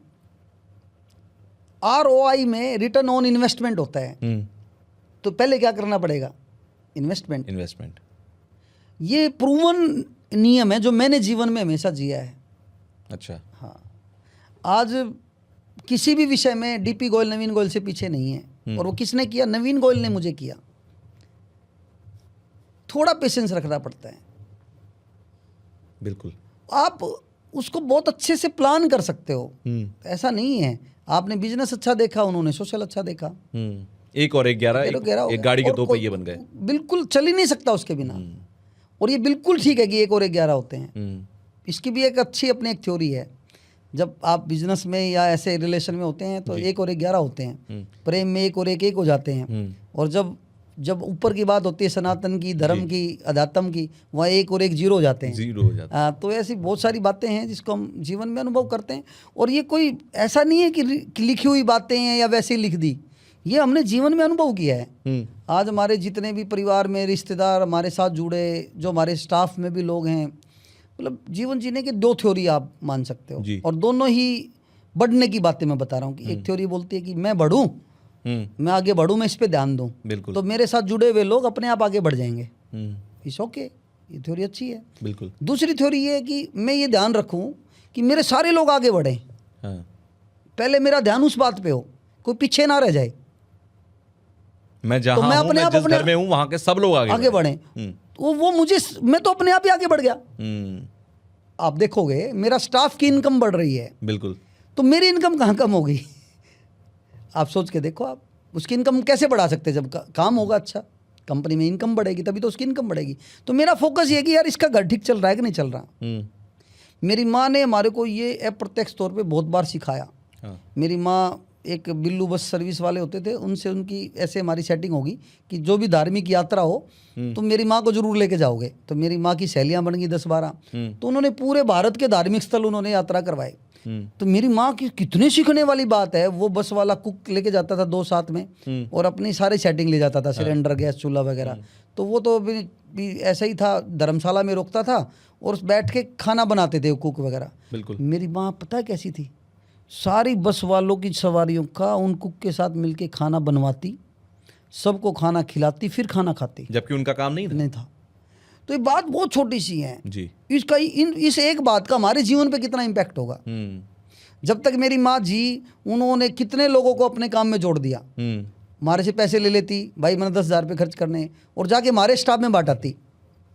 S2: ROI में रिटर्न ऑन इन्वेस्टमेंट होता है। तो पहले क्या करना पड़ेगा? इन्वेस्टमेंट। ये प्रूवन नियम है जो मैंने जीवन में हमेशा जिया है।
S1: अच्छा।
S2: हाँ, आज किसी भी विषय में DP गोयल नवीन गोयल से पीछे नहीं है। और वो किसने किया? नवीन गोयल ने मुझे किया। थोड़ा पेशेंस रखना पड़ता है।
S1: बिल्कुल।
S2: आप उसको बहुत अच्छे से प्लान कर सकते हो, ऐसा नहीं है। आपने बिजनेस अच्छा देखा, उन्होंने सोशल अच्छा देखा।
S1: 1 और 1 11 एक गाड़ी के 2 पहिए बन गए।
S2: बिल्कुल चल ही नहीं सकता उसके बिना। और ये बिल्कुल ठीक है कि 1 और 1 11 होते हैं। इसकी भी एक अच्छी अपनी एक थ्योरी है। जब आप बिजनेस में या ऐसे रिलेशन में होते हैं तो 1 और 1 11 होते हैं, प्रेम में 1 और 1 1 हो जाते हैं। और जब जब ऊपर की बात होती है सनातन की, धर्म की, अध्यात्म की, वहाँ 1 और 1 0 हो जाते हैं।
S1: 0 हो जाता है।
S2: तो ऐसी बहुत सारी बातें हैं जिसको हम जीवन में अनुभव करते हैं। और ये कोई ऐसा नहीं है कि लिखी हुई बातें हैं या वैसे ही लिख दी, ये हमने जीवन में अनुभव किया है। आज हमारे जितने भी परिवार में रिश्तेदार हमारे साथ जुड़े, जो हमारे स्टाफ में भी लोग हैं, मतलब जीवन जीने की 2 थ्योरी आप मान सकते हो, और दोनों ही बढ़ने की बातें मैं बता रहा हूँ। कि एक थ्योरी बोलती है कि मैं बढ़ूँ, मैं आगे बढ़ूँ, मैं इस पे ध्यान दूँ, तो मेरे साथ जुड़े हुए लोग अपने आप आगे बढ़ जाएंगे। इट्स ओके, ये थ्योरी अच्छी है।
S1: बिल्कुल।
S2: दूसरी थ्योरी ये है कि मैं ये ध्यान रखूँ कि मेरे सारे लोग आगे बढ़ें। पहले मेरा ध्यान उस बात पे हो, कोई पीछे ना रह जाए।
S1: मैं जहाँ हूँ, मैं जिस घर में हूँ, वहाँ के सब लोग आगे बढ़ें।
S2: तो वो मुझे, मैं तो अपने आप ही आगे बढ़ गया। आप देखोगे मेरा स्टाफ की इनकम बढ़ रही है,
S1: बिल्कुल,
S2: तो मेरी इनकम कहाँ कम हो गई? आप सोच के देखो, आप उसकी इनकम कैसे बढ़ा सकते हैं? जब काम होगा अच्छा, कंपनी में इनकम बढ़ेगी, तभी तो उसकी इनकम बढ़ेगी। तो मेरा फोकस ये कि यार इसका घर ठीक चल रहा है कि नहीं चल रहा। मेरी माँ ने हमारे को ये अप्रत्यक्ष तौर पे बहुत बार सिखाया। मेरी माँ एक बिल्लू बस सर्विस वाले होते थे, उनसे उनकी ऐसे हमारी सेटिंग होगी कि जो भी धार्मिक यात्रा हो तो मेरी माँ को जरूर लेके जाओगे। तो मेरी माँ की सहेलियाँ बन गई 10-12, तो उन्होंने पूरे भारत के धार्मिक स्थल उन्होंने यात्रा करवाए। तो मेरी माँ की कितनी सीखने वाली बात है। वो बस वाला कुक लेके जाता था 2 साथ में, और अपनी सारी सेटिंग ले जाता था, सिलेंडर, गैस, चूल्हा वगैरह। तो वो तो भी ऐसा ही था, धर्मशाला में रोकता था और बैठ के खाना बनाते थे कुक वगैरह।
S1: बिल्कुल।
S2: मेरी माँ पता है कैसी थी? सारी बस वालों की सवारियों का उन कुक के साथ मिलके खाना बनवाती, सबको खाना खिलाती, फिर खाना खाती,
S1: जबकि उनका काम नहीं था।
S2: तो ये बात बहुत छोटी सी है
S1: जी।
S2: इसका इस एक बात का हमारे जीवन पे कितना इम्पैक्ट होगा। जब तक मेरी माँ जी, उन्होंने कितने लोगों को अपने काम में जोड़ दिया। हमारे से पैसे ले लेती, भाई मैंने 10,000 रुपये खर्च करने, और जाके हमारे स्टाफ में बांटाती,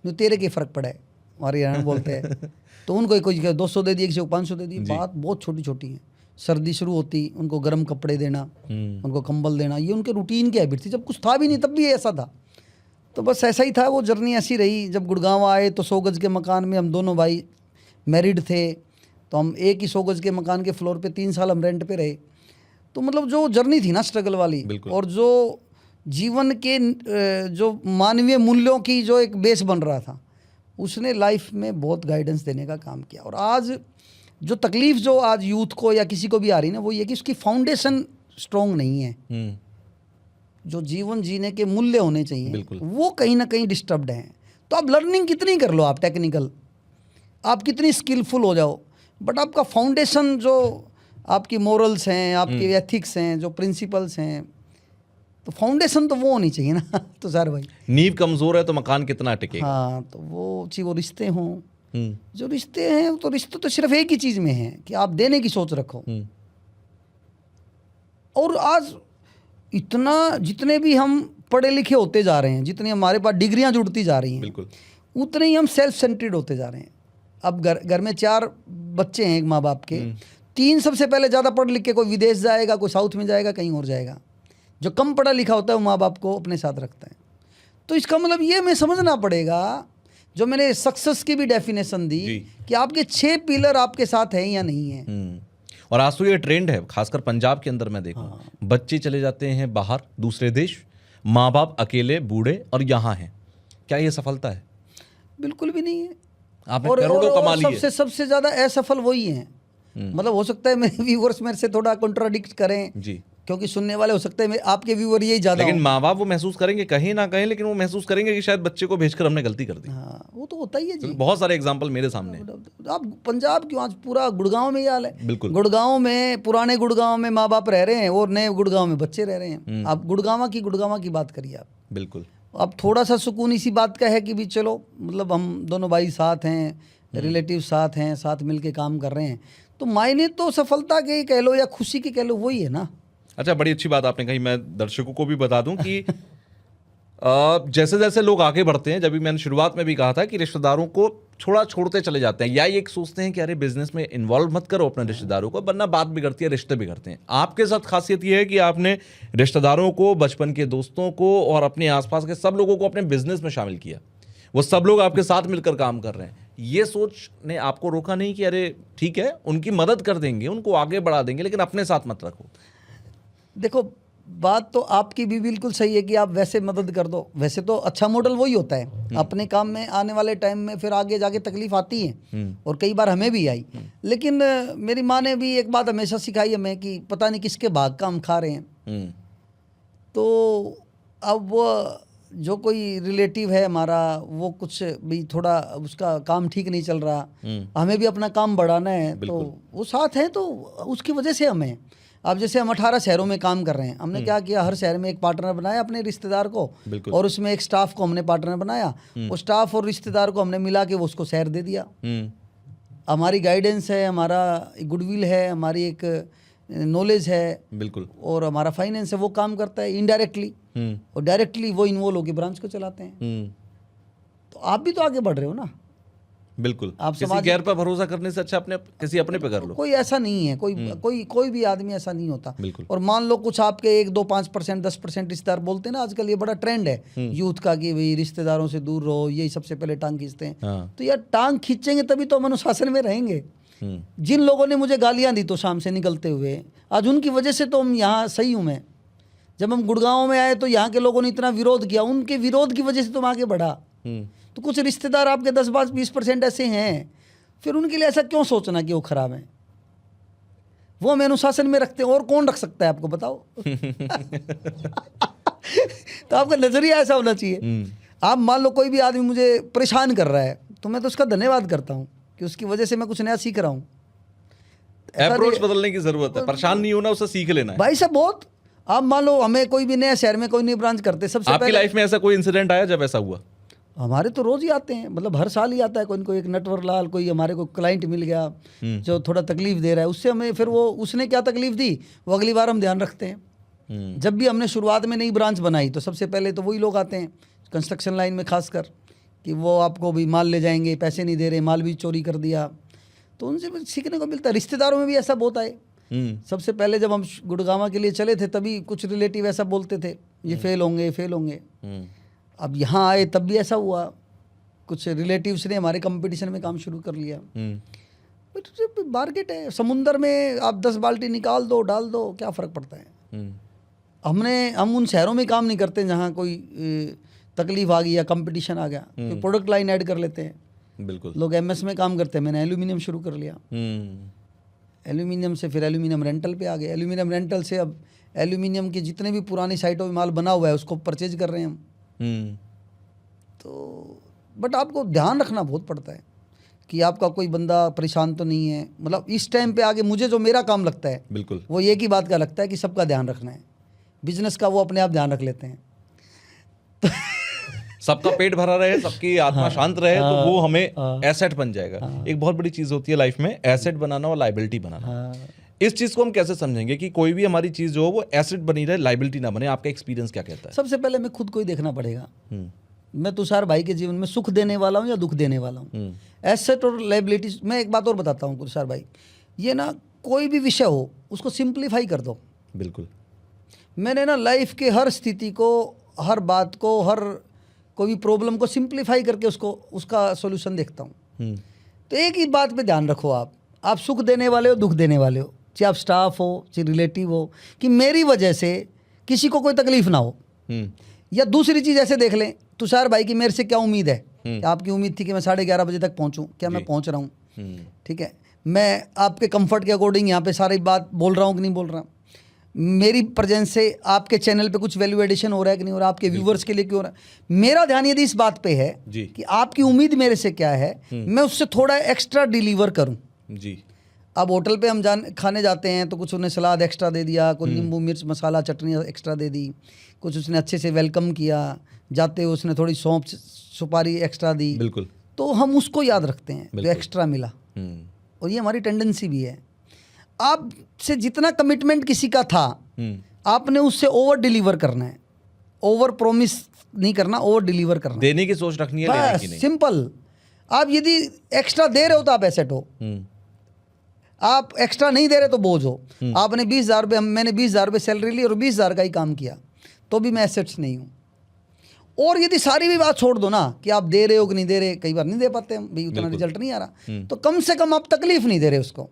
S2: जो तेरे के फ़र्क पड़ा है, हमारे यहाँ बोलते हैं। तो उनको कोई 200 दे दिए, किसी को 500 दे दिए। बात बहुत छोटी छोटी है। सर्दी शुरू होती, उनको गर्म कपड़े देना, उनको कंबल देना, ये उनके रूटीन की हैबिट थी। जब कुछ था भी नहीं तब भी ऐसा था। तो बस ऐसा ही था, वो जर्नी ऐसी रही। जब गुड़गांव आए तो 100 गज के मकान में हम दोनों भाई मैरिड थे, तो हम एक ही 100 गज के मकान के फ्लोर पे 3 साल हम रेंट पे रहे। तो मतलब जो जर्नी थी ना स्ट्रगल वाली, और जो जीवन के जो मानवीय मूल्यों की जो एक बेस बन रहा था, उसने लाइफ में बहुत गाइडेंस देने का काम किया। और आज जो तकलीफ जो आज यूथ को या किसी को भी आ रही ना, वो ये कि उसकी फाउंडेशन स्ट्रॉन्ग नहीं है। जो जीवन जीने के मूल्य होने चाहिए, वो कहीं ना कहीं डिस्टर्ब्ड हैं। तो आप लर्निंग कितनी कर लो, आप टेक्निकल, आप कितनी स्किलफुल हो जाओ, बट आपका फाउंडेशन, जो आपकी मोरल्स हैं, आपके एथिक्स हैं, जो प्रिंसिपल्स हैं, तो फाउंडेशन तो वो होनी चाहिए ना। तो सर भाई,
S1: नींव कमजोर है तो मकान कितना टिकेगा।
S2: हाँ, तो वो चीज़, वो रिश्ते हों, जो रिश्ते हैं, तो रिश्ते तो सिर्फ एक ही चीज़ में है कि आप देने की सोच रखो। और आज इतना, जितने भी हम पढ़े लिखे होते जा रहे हैं, जितनी हमारे पास डिग्रियां जुड़ती जा रही हैं, उतने ही हम सेल्फ सेंटर्ड होते जा रहे हैं। अब घर में 4 बच्चे हैं एक माँ बाप के, 3 सबसे पहले ज़्यादा पढ़ लिख के कोई विदेश जाएगा, कोई साउथ में जाएगा, कहीं और जाएगा। जो कम पढ़ा लिखा होता है वो माँ बाप को अपने साथ रखता है। तो इसका मतलब ये हमें समझना पड़ेगा, जो मैंने सक्सेस की भी डेफिनेशन दी, कि आपके 6 पिलर आपके साथ हैं या नहीं है।
S1: और आज तो ये ट्रेंड है, खासकर पंजाब के अंदर मैं देखूं, बच्चे चले जाते हैं बाहर दूसरे देश, माँ बाप अकेले बूढ़े और यहाँ हैं। क्या ये सफलता है?
S2: बिल्कुल भी नहीं है।
S1: आपने करोड़ों कमा लिए।
S2: सबसे ज्यादा असफल वही हैं। मतलब हो सकता है मेरे व्यूअर्स मेरे से थोड़ा कॉन्ट्राडिक्ट करें जी, क्योंकि सुनने वाले हो सकते हैं आपके व्यूअर यही ज्यादा,
S1: लेकिन माँ बाप वो महसूस करेंगे, कहीं ना कहीं, लेकिन वो महसूस करेंगे कि शायद बच्चे को भेजकर हमने गलती कर दी।
S2: हाँ, वो तो होता ही है जी।
S1: बहुत सारे एग्जांपल मेरे सामने।
S2: आप पंजाब क्यों, आज पूरा गुड़गांव में ये हाल है।
S1: बिल्कुल,
S2: गुड़गांव में, पुराने गुड़गांव में माँ बाप रह रहे हैं और नए गुड़गांव में बच्चे रह रहे हैं। आप गुड़गांव की बात करिए आप।
S1: बिल्कुल।
S2: अब थोड़ा सा सुकून इसी बात का है कि भी चलो, मतलब हम दोनों भाई साथ हैं, रिलेटिव साथ हैं, साथ मिलके काम कर रहे हैं। तो मायने तो सफलता के कह लो या खुशी के कह लो, वही है ना।
S1: अच्छा, बड़ी अच्छी बात आपने कही। मैं दर्शकों को भी बता दूं कि जैसे जैसे लोग आगे बढ़ते हैं, जब भी मैंने शुरुआत में भी कहा था कि रिश्तेदारों को थोड़ा छोड़ते चले जाते हैं, या ये सोचते हैं कि अरे बिजनेस में इन्वॉल्व मत करो अपने रिश्तेदारों को, वरना बात बिगड़ती है, रिश्ते बिगड़ते हैं। आपके साथ खासियत ये है कि आपने रिश्तेदारों को, बचपन के दोस्तों को और अपने आसपास के सब लोगों को अपने बिजनेस में शामिल किया। वो सब लोग आपके साथ मिलकर काम कर रहे हैं। ये सोच ने आपको रोका नहीं कि अरे ठीक है उनकी मदद कर देंगे, उनको आगे बढ़ा देंगे, लेकिन अपने साथ मत रखो?
S2: देखो, बात तो आपकी भी बिल्कुल सही है कि आप वैसे मदद कर दो, वैसे तो अच्छा मॉडल वही होता है। अपने काम में आने वाले टाइम में फिर आगे जाके तकलीफ आती है, और कई बार हमें भी आई। लेकिन मेरी माँ ने भी एक बात हमेशा सिखाई हमें कि पता नहीं किसके भाग का हम खा रहे हैं। तो अब वो जो कोई रिलेटिव है हमारा, वो कुछ भी थोड़ा उसका काम ठीक नहीं चल रहा, हमें भी अपना काम बढ़ाना है, तो वो साथ हैं, तो उसकी वजह से हमें, अब जैसे हम 18 शहरों में काम कर रहे हैं, हमने क्या किया, हर शहर में एक पार्टनर बनाया अपने रिश्तेदार को, और उसमें एक स्टाफ को हमने पार्टनर बनाया। वो स्टाफ और रिश्तेदार को हमने मिला के वो उसको शहर दे दिया। हमारी गाइडेंस है, हमारा गुडविल है, हमारी एक नॉलेज है,
S1: बिल्कुल,
S2: और हमारा फाइनेंस है, वो काम करता है इनडायरेक्टली, और डायरेक्टली वो इन्वॉल्व होकर ब्रांच को चलाते हैं। तो आप भी तो आगे बढ़ रहे हो ना।
S1: बिल्कुल,
S2: आप
S1: किसी गैर पर भरोसा करने से अच्छा अपने किसी अपने पे कर लो।
S2: कोई ऐसा नहीं है, कोई भी आदमी ऐसा नहीं होता।
S1: बिल्कुल।
S2: और मान लो कुछ आपके 1-2-5% 10% रिश्तेदार बोलते हैं ना, आजकल ये बड़ा ट्रेंड है यूथ का कि भाई रिश्तेदारों से दूर रहो, यही सबसे पहले टांग खींचते हैं।
S1: हाँ।
S2: तो यार टांग खींचेंगे तभी तो हम अनुशासन में रहेंगे। जिन लोगों ने मुझे गालियां दी तो शाम से निकलते हुए, आज उनकी वजह से तो हम यहाँ सही हूँ मैं। जब हम गुड़गांव में आए तो यहाँ के लोगों ने इतना विरोध किया, उनके विरोध की वजह से तो हम आगे बढ़ा। तो कुछ रिश्तेदार आपके 10-20% ऐसे हैं, फिर उनके लिए ऐसा क्यों सोचना कि वो खराब है? वो हमें अनुशासन में रखते हैं, और कौन रख सकता है आपको बताओ? तो आपका नजरिया ऐसा होना चाहिए। आप मान लो कोई भी आदमी मुझे परेशान कर रहा है, तो मैं तो उसका धन्यवाद करता हूँ कि उसकी वजह से मैं कुछ नया सीख रहा हूँ।
S1: अप्रोच बदलने की जरूरत है, परेशान नहीं होना, उससे सीख लेना है।
S2: भाई साहब बहुत, आप मान लो हमें कोई भी नया शहर में कोई नई ब्रांच करते, सबसे
S1: आपकी
S2: पहले
S1: लाइफ में ऐसा कोई इंसिडेंट आया जब ऐसा हुआ?
S2: हमारे तो रोज ही आते हैं, मतलब हर साल ही आता है कोई न कोई एक नटवर लाल, कोई हमारे को क्लाइंट मिल गया जो थोड़ा तकलीफ दे रहा है, उससे हमें फिर वो उसने क्या तकलीफ दी वो अगली बार हम ध्यान रखते हैं। जब भी हमने शुरुआत में नई ब्रांच बनाई तो सबसे पहले तो वही लोग आते हैं कंस्ट्रक्शन लाइन में खासकर, कि वो आपको भी माल ले जाएंगे, पैसे नहीं दे रहे, माल भी चोरी कर दिया, तो उनसे भी सीखने को मिलता है। रिश्तेदारों में भी ऐसा बहुत आए। सबसे पहले जब हम गुड़गांव के लिए चले थे तभी कुछ रिलेटिव ऐसा बोलते थे, ये फेल होंगे फेल होंगे। अब यहाँ आए तब भी ऐसा हुआ, कुछ रिलेटिव्स ने हमारे कंपटीशन में काम शुरू कर लिया। बट मार्केट है, समुंदर में आप 10 बाल्टी निकाल दो डाल दो, क्या फ़र्क पड़ता है? हम उन शहरों में काम नहीं करते जहाँ कोई तकलीफ आ गई या कंपटीशन आ गया, तो प्रोडक्ट लाइन ऐड कर लेते हैं।
S1: बिल्कुल,
S2: लोग एमएस में काम करते हैं, मैंने एल्यूमिनियम शुरू कर लिया। एल्यूमिनियम से फिर एल्यूमिनियम रेंटल पे आ गए, एल्यूमिनियम रेंटल से अब एल्यूमिनियम की जितने भी पुरानी साइटों में माल बना हुआ है उसको परचेज कर रहे हैं हम। तो बट आपको ध्यान रखना बहुत पड़ता है कि आपका कोई बंदा परेशान तो नहीं है। मतलब इस टाइम पे आगे मुझे जो मेरा काम लगता है,
S1: बिल्कुल,
S2: वो एक ही बात का लगता है कि सबका ध्यान रखना है। बिजनेस का वो अपने आप ध्यान रख लेते हैं।
S1: सबका पेट भरा रहे, सबकी आत्मा शांत रहे, तो वो हमें एसेट बन जाएगा। एक बहुत बड़ी चीज होती है लाइफ में, एसेट बनाना और लाइबिलिटी बनाना। इस चीज को हम कैसे समझेंगे कि कोई भी हमारी चीज जो हो वो एसेट बनी रहे, लाइबिलिटी ना बने? आपका एक्सपीरियंस क्या कहता है?
S2: सबसे पहले मैं खुद को ही देखना पड़ेगा, मैं तुषार भाई के जीवन में सुख देने वाला हूँ या दुख देने वाला हूँ। एसेट और लाइबिलिटी, मैं एक बात और बताता हूँ तुषार भाई, ये ना कोई भी विषय हो उसको सिंप्लीफाई कर दो।
S1: बिल्कुल,
S2: मैंने ना लाइफ के हर स्थिति को, हर बात को, हर कोई भी प्रॉब्लम को सिंप्लीफाई करके उसका सॉल्यूशन देखता हूँ। तो एक ही बात पे ध्यान रखो, आप सुख देने वाले हो दुख देने वाले हो, चाहे आप स्टाफ हो चाहे रिलेटिव हो, कि मेरी वजह से किसी को कोई तकलीफ ना हो। या दूसरी चीज़ ऐसे देख लें, तुषार भाई की मेरे से क्या उम्मीद है? कि आपकी उम्मीद थी कि मैं 11:30 बजे तक पहुँचूँ, क्या मैं पहुँच रहा हूँ? ठीक है, मैं आपके कंफर्ट के अकॉर्डिंग यहाँ पे सारी बात बोल रहा हूँ कि नहीं बोल रहा? मेरी प्रेजेंस से आपके चैनल पे कुछ वैल्यू एडिशन हो रहा है कि नहीं हो रहा? आपके व्यूवर्स के लिए क्यों हो रहा है? मेरा ध्यान यदि इस बात पे है कि आपकी उम्मीद मेरे से क्या है, मैं उससे थोड़ा एक्स्ट्रा डिलीवर करूँ जी। अब होटल पे हम खाने जाते हैं तो कुछ उन्हें सलाद एक्स्ट्रा दे दिया, कुछ नींबू मिर्च मसाला चटनी एक्स्ट्रा दे दी, कुछ उसने अच्छे से वेलकम किया, जाते हुए उसने थोड़ी सौंफ सुपारी एक्स्ट्रा दी। बिल्कुल, तो हम उसको याद रखते हैं जो एक्स्ट्रा मिला, और ये हमारी टेंडेंसी भी है। आपसे जितना कमिटमेंट किसी का था, आपने उससे ओवर डिलीवर करना है, ओवर प्रॉमिस नहीं करना, ओवर डिलीवर करना, देने की सोच रखनी है, लेने की नहीं। सिंपल। आप यदि एक्स्ट्रा दे रहे हो तो आप एसेट हो, आप एक्स्ट्रा नहीं दे रहे तो बोझ हो। आपने 20,000 रुपये, मैंने 20,000 रुपये सैलरी ली और 20,000 का ही काम किया, तो भी मैं एसेट्स नहीं हूँ। और यदि सारी भी बात छोड़ दो ना कि आप दे रहे हो कि नहीं दे रहे, कई बार नहीं दे पाते हम भाई, उतना रिजल्ट नहीं आ रहा, तो कम से कम आप तकलीफ नहीं दे रहे उसको।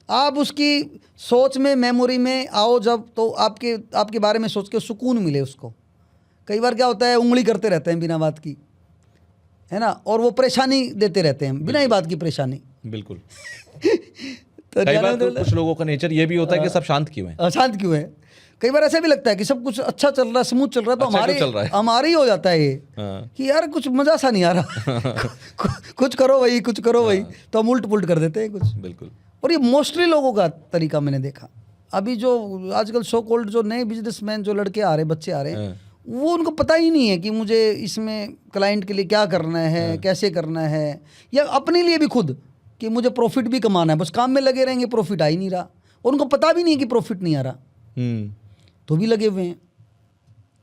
S2: आप उसकी सोच में, मेमोरी में आओ जब, तो आपके बारे में सोच के सुकून मिले उसको। कई बार क्या होता है, उंगली करते रहते हैं बिना बात की, है ना, और वो परेशानी देते रहते हैं बिना ही बात की परेशानी।
S1: बिल्कुल।
S2: तो
S1: कई बार तो कुछ लोगों का नेचर ये भी होता है कि सब शांत क्यों है।
S2: शांत क्यों है। कई बार ऐसा भी लगता है कि सब कुछ अच्छा चल रहा है, स्मूथ चल रहा है, तो हमारे ही हो जाता है ये कि यार कुछ मजा सा नहीं आ रहा। कुछ करो भाई, कुछ करो भाई, तो हम उल्ट पुल्ट कर देते हैं कुछ।
S1: बिल्कुल।
S2: और ये मोस्टली लोगों का तरीका मैंने देखा। अभी जो आजकल सो कॉल्ड जो नए बिजनेसमैन जो लड़के आ रहे, बच्चे आ रहे हैं, वो उनको पता ही नहीं है कि मुझे इसमें क्लाइंट के लिए क्या करना है, कैसे करना है, या अपने लिए भी खुद कि मुझे प्रॉफिट भी कमाना है। बस काम में लगे रहेंगे, प्रॉफिट आ ही नहीं रहा, और उनको पता भी नहीं है कि प्रॉफिट नहीं आ रहा, तो भी लगे हुए हैं।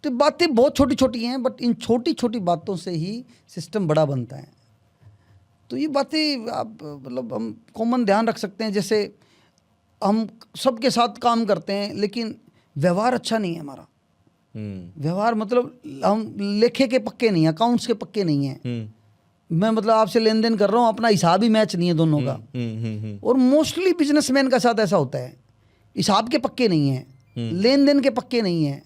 S2: तो बातें बहुत छोटी छोटी हैं, बट इन छोटी छोटी बातों से ही सिस्टम बड़ा बनता है। तो ये बातें आप मतलब हम कॉमन ध्यान रख सकते हैं। जैसे हम सबके साथ काम करते हैं, लेकिन व्यवहार अच्छा नहीं है हमारा। व्यवहार मतलब हम लेखे के पक्के नहीं हैं, अकाउंट्स के पक्के नहीं हैं। मैं मतलब आपसे लेन देन कर रहा हूँ, अपना हिसाब ही मैच नहीं है दोनों का। और मोस्टली बिजनेसमैन का साथ ऐसा होता है, हिसाब के पक्के नहीं है, लेन देन के पक्के नहीं है।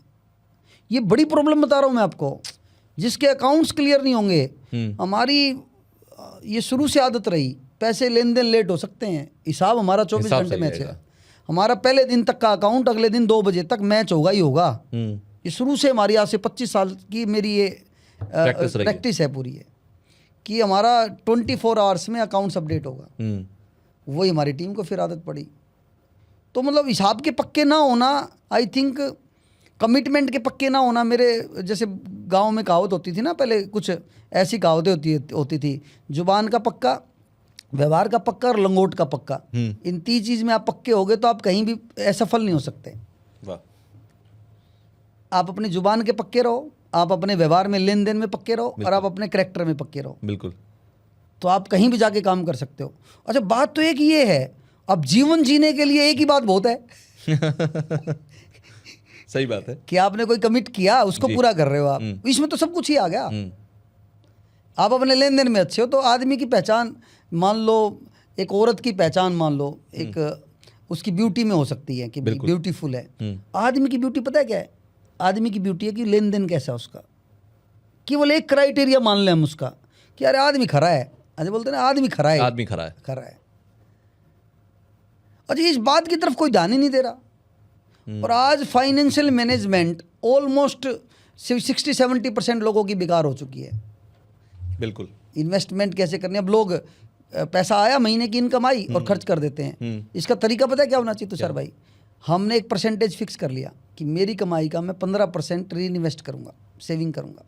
S2: ये बड़ी प्रॉब्लम बता रहा हूँ मैं आपको। जिसके अकाउंट्स क्लियर नहीं होंगे, हमारी ये शुरू से आदत रही, पैसे लेन देन लेट हो सकते हैं, हिसाब हमारा 24 घंटे मैच है। हमारा पहले दिन तक का अकाउंट अगले दिन 2 बजे तक मैच होगा ही होगा। ये शुरू से हमारी, आज से 25 साल की मेरी ये प्रैक्टिस है पूरी है कि हमारा 24 आवर्स में अकाउंट्स अपडेट होगा। वही हमारी टीम को फिर आदत पड़ी। तो मतलब हिसाब के पक्के ना होना, आई थिंक कमिटमेंट के पक्के ना होना। मेरे जैसे गांव में कहावत होती थी ना पहले, कुछ ऐसी कहावतें होती थी, जुबान का पक्का, व्यवहार का पक्का और लंगोट का पक्का। इन 3 चीज़ में आप पक्के हो गए तो आप कहीं भी असफल नहीं हो सकते। आप अपनी जुबान के पक्के रहो, आप अपने व्यवहार में, लेन देन में पक्के रहो, और आप अपने कैरेक्टर में पक्के रहो।
S1: बिल्कुल।
S2: तो आप कहीं भी जाके काम कर सकते हो। अच्छा, बात तो एक ये है, अब जीवन जीने के लिए एक ही बात बहुत है।
S1: सही बात है
S2: कि आपने कोई कमिट किया, उसको पूरा कर रहे हो आप। इसमें तो सब कुछ ही आ गया। आप अपने लेन देन में अच्छे हो, तो आदमी की पहचान, मान लो एक औरत की पहचान, मान लो एक उसकी ब्यूटी में हो सकती है कि ब्यूटीफुल है। आदमी की ब्यूटी पता है क्या है? आदमी की ब्यूटी है कि लेन देन कैसा है उसका। केवल एक क्राइटेरिया मान लें हम उसका कि अरे आदमी खरा है। अच्छा बोलते हैं ना, आदमी खरा है,
S1: आदमी खरा है,
S2: खरा है। अच्छा, इस बात की तरफ कोई ध्यान ही नहीं दे रहा। और आज फाइनेंशियल मैनेजमेंट ऑलमोस्ट 60-70% लोगों की बेकार हो चुकी है।
S1: बिल्कुल।
S2: इन्वेस्टमेंट कैसे करनी है। अब लोग पैसा आया, महीने की इनकम आई और खर्च कर देते हैं। इसका तरीका पता है क्या होना चाहिए तुषार भाई? हमने एक परसेंटेज फिक्स कर लिया कि मेरी कमाई का मैं 15% री इन्वेस्ट करूंगा, सेविंग करूंगा।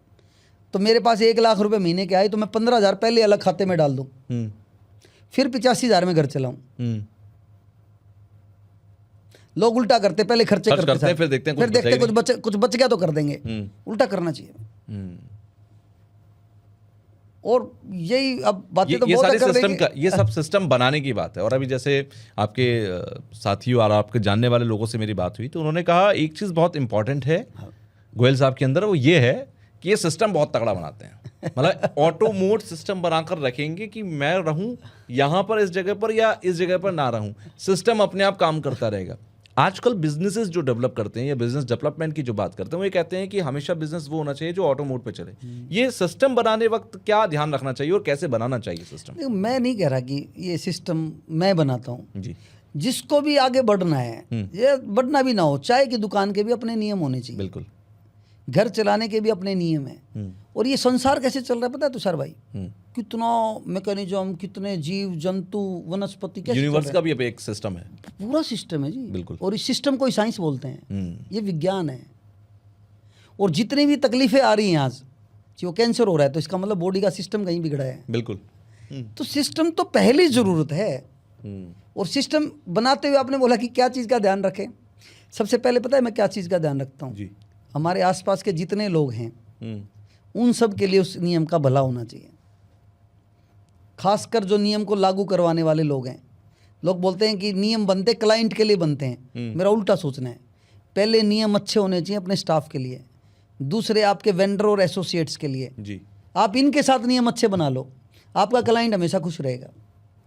S2: तो मेरे पास 1 लाख रुपए महीने के आए तो मैं 15,000 पहले अलग खाते में डाल दूं, फिर 85,000 में घर चलाऊं। लोग उल्टा करते, पहले खर्चे करते हैं,
S1: फिर देखते हैं
S2: कुछ बच गया तो कर देंगे। उल्टा करना चाहिए। और यही अब बातें तो बहुत कर
S1: सिस्टम का, ये सब सिस्टम बनाने की बात है। और अभी जैसे आपके साथियों और आपके जानने वाले लोगों से मेरी बात हुई तो उन्होंने कहा एक चीज़ बहुत इंपॉर्टेंट है गोयल साहब के अंदर, वो ये है कि ये सिस्टम बहुत तगड़ा बनाते हैं। मतलब ऑटो मोड सिस्टम बनाकर रखेंगे कि मैं रहूं यहाँ पर इस जगह पर या इस जगह पर ना रहूं, सिस्टम अपने आप काम करता रहेगा। आजकल बिजनेसेस जो डेवलप करते हैं या बिजनेस डेवलपमेंट की जो बात करते हैं, वो ये कहते हैं कि हमेशा बिजनेस वो होना चाहिए जो ऑटो मोड पे चले। ये सिस्टम बनाने वक्त क्या ध्यान रखना चाहिए और कैसे बनाना चाहिए सिस्टम?
S2: मैं नहीं कह रहा कि ये सिस्टम मैं बनाता हूँ
S1: जी।
S2: जिसको भी आगे बढ़ना है, ये बढ़ना भी ना हो, चाय की दुकान के भी अपने नियम होने चाहिए।
S1: बिल्कुल।
S2: घर चलाने के भी अपने नियम हैं। और ये संसार कैसे चल रहा है पता है तुषार भाई? कितना मैकेनिज्म, कितने जीव जंतु, वनस्पति, कैसे
S1: यूनिवर्स का भी एक सिस्टम है,
S2: पूरा सिस्टम है जी।
S1: बिल्कुल।
S2: और इस सिस्टम को ही साइंस बोलते हैं, ये विज्ञान है। और जितनी भी तकलीफें आ रही हैं आज, जो कैंसर हो रहा है, तो इसका मतलब बॉडी का सिस्टम कहीं बिगड़ा है।
S1: बिल्कुल।
S2: तो सिस्टम तो पहली जरूरत है। और सिस्टम बनाते हुए आपने बोला कि क्या चीज़ का ध्यान रखें। सबसे पहले पता है मैं क्या चीज़ का ध्यान रखता हूँ? हमारे आसपास के जितने लोग हैं उन सब के लिए उस नियम का भला होना चाहिए। खासकर जो नियम को लागू करवाने वाले लोग हैं। लोग बोलते हैं कि नियम बनते क्लाइंट के लिए बनते हैं। मेरा उल्टा सोचना है, पहले नियम अच्छे होने चाहिए अपने स्टाफ के लिए, दूसरे आपके वेंडर और एसोसिएट्स के लिए।
S1: जी।
S2: आप इनके साथ नियम अच्छे बना लो, आपका क्लाइंट हमेशा खुश रहेगा।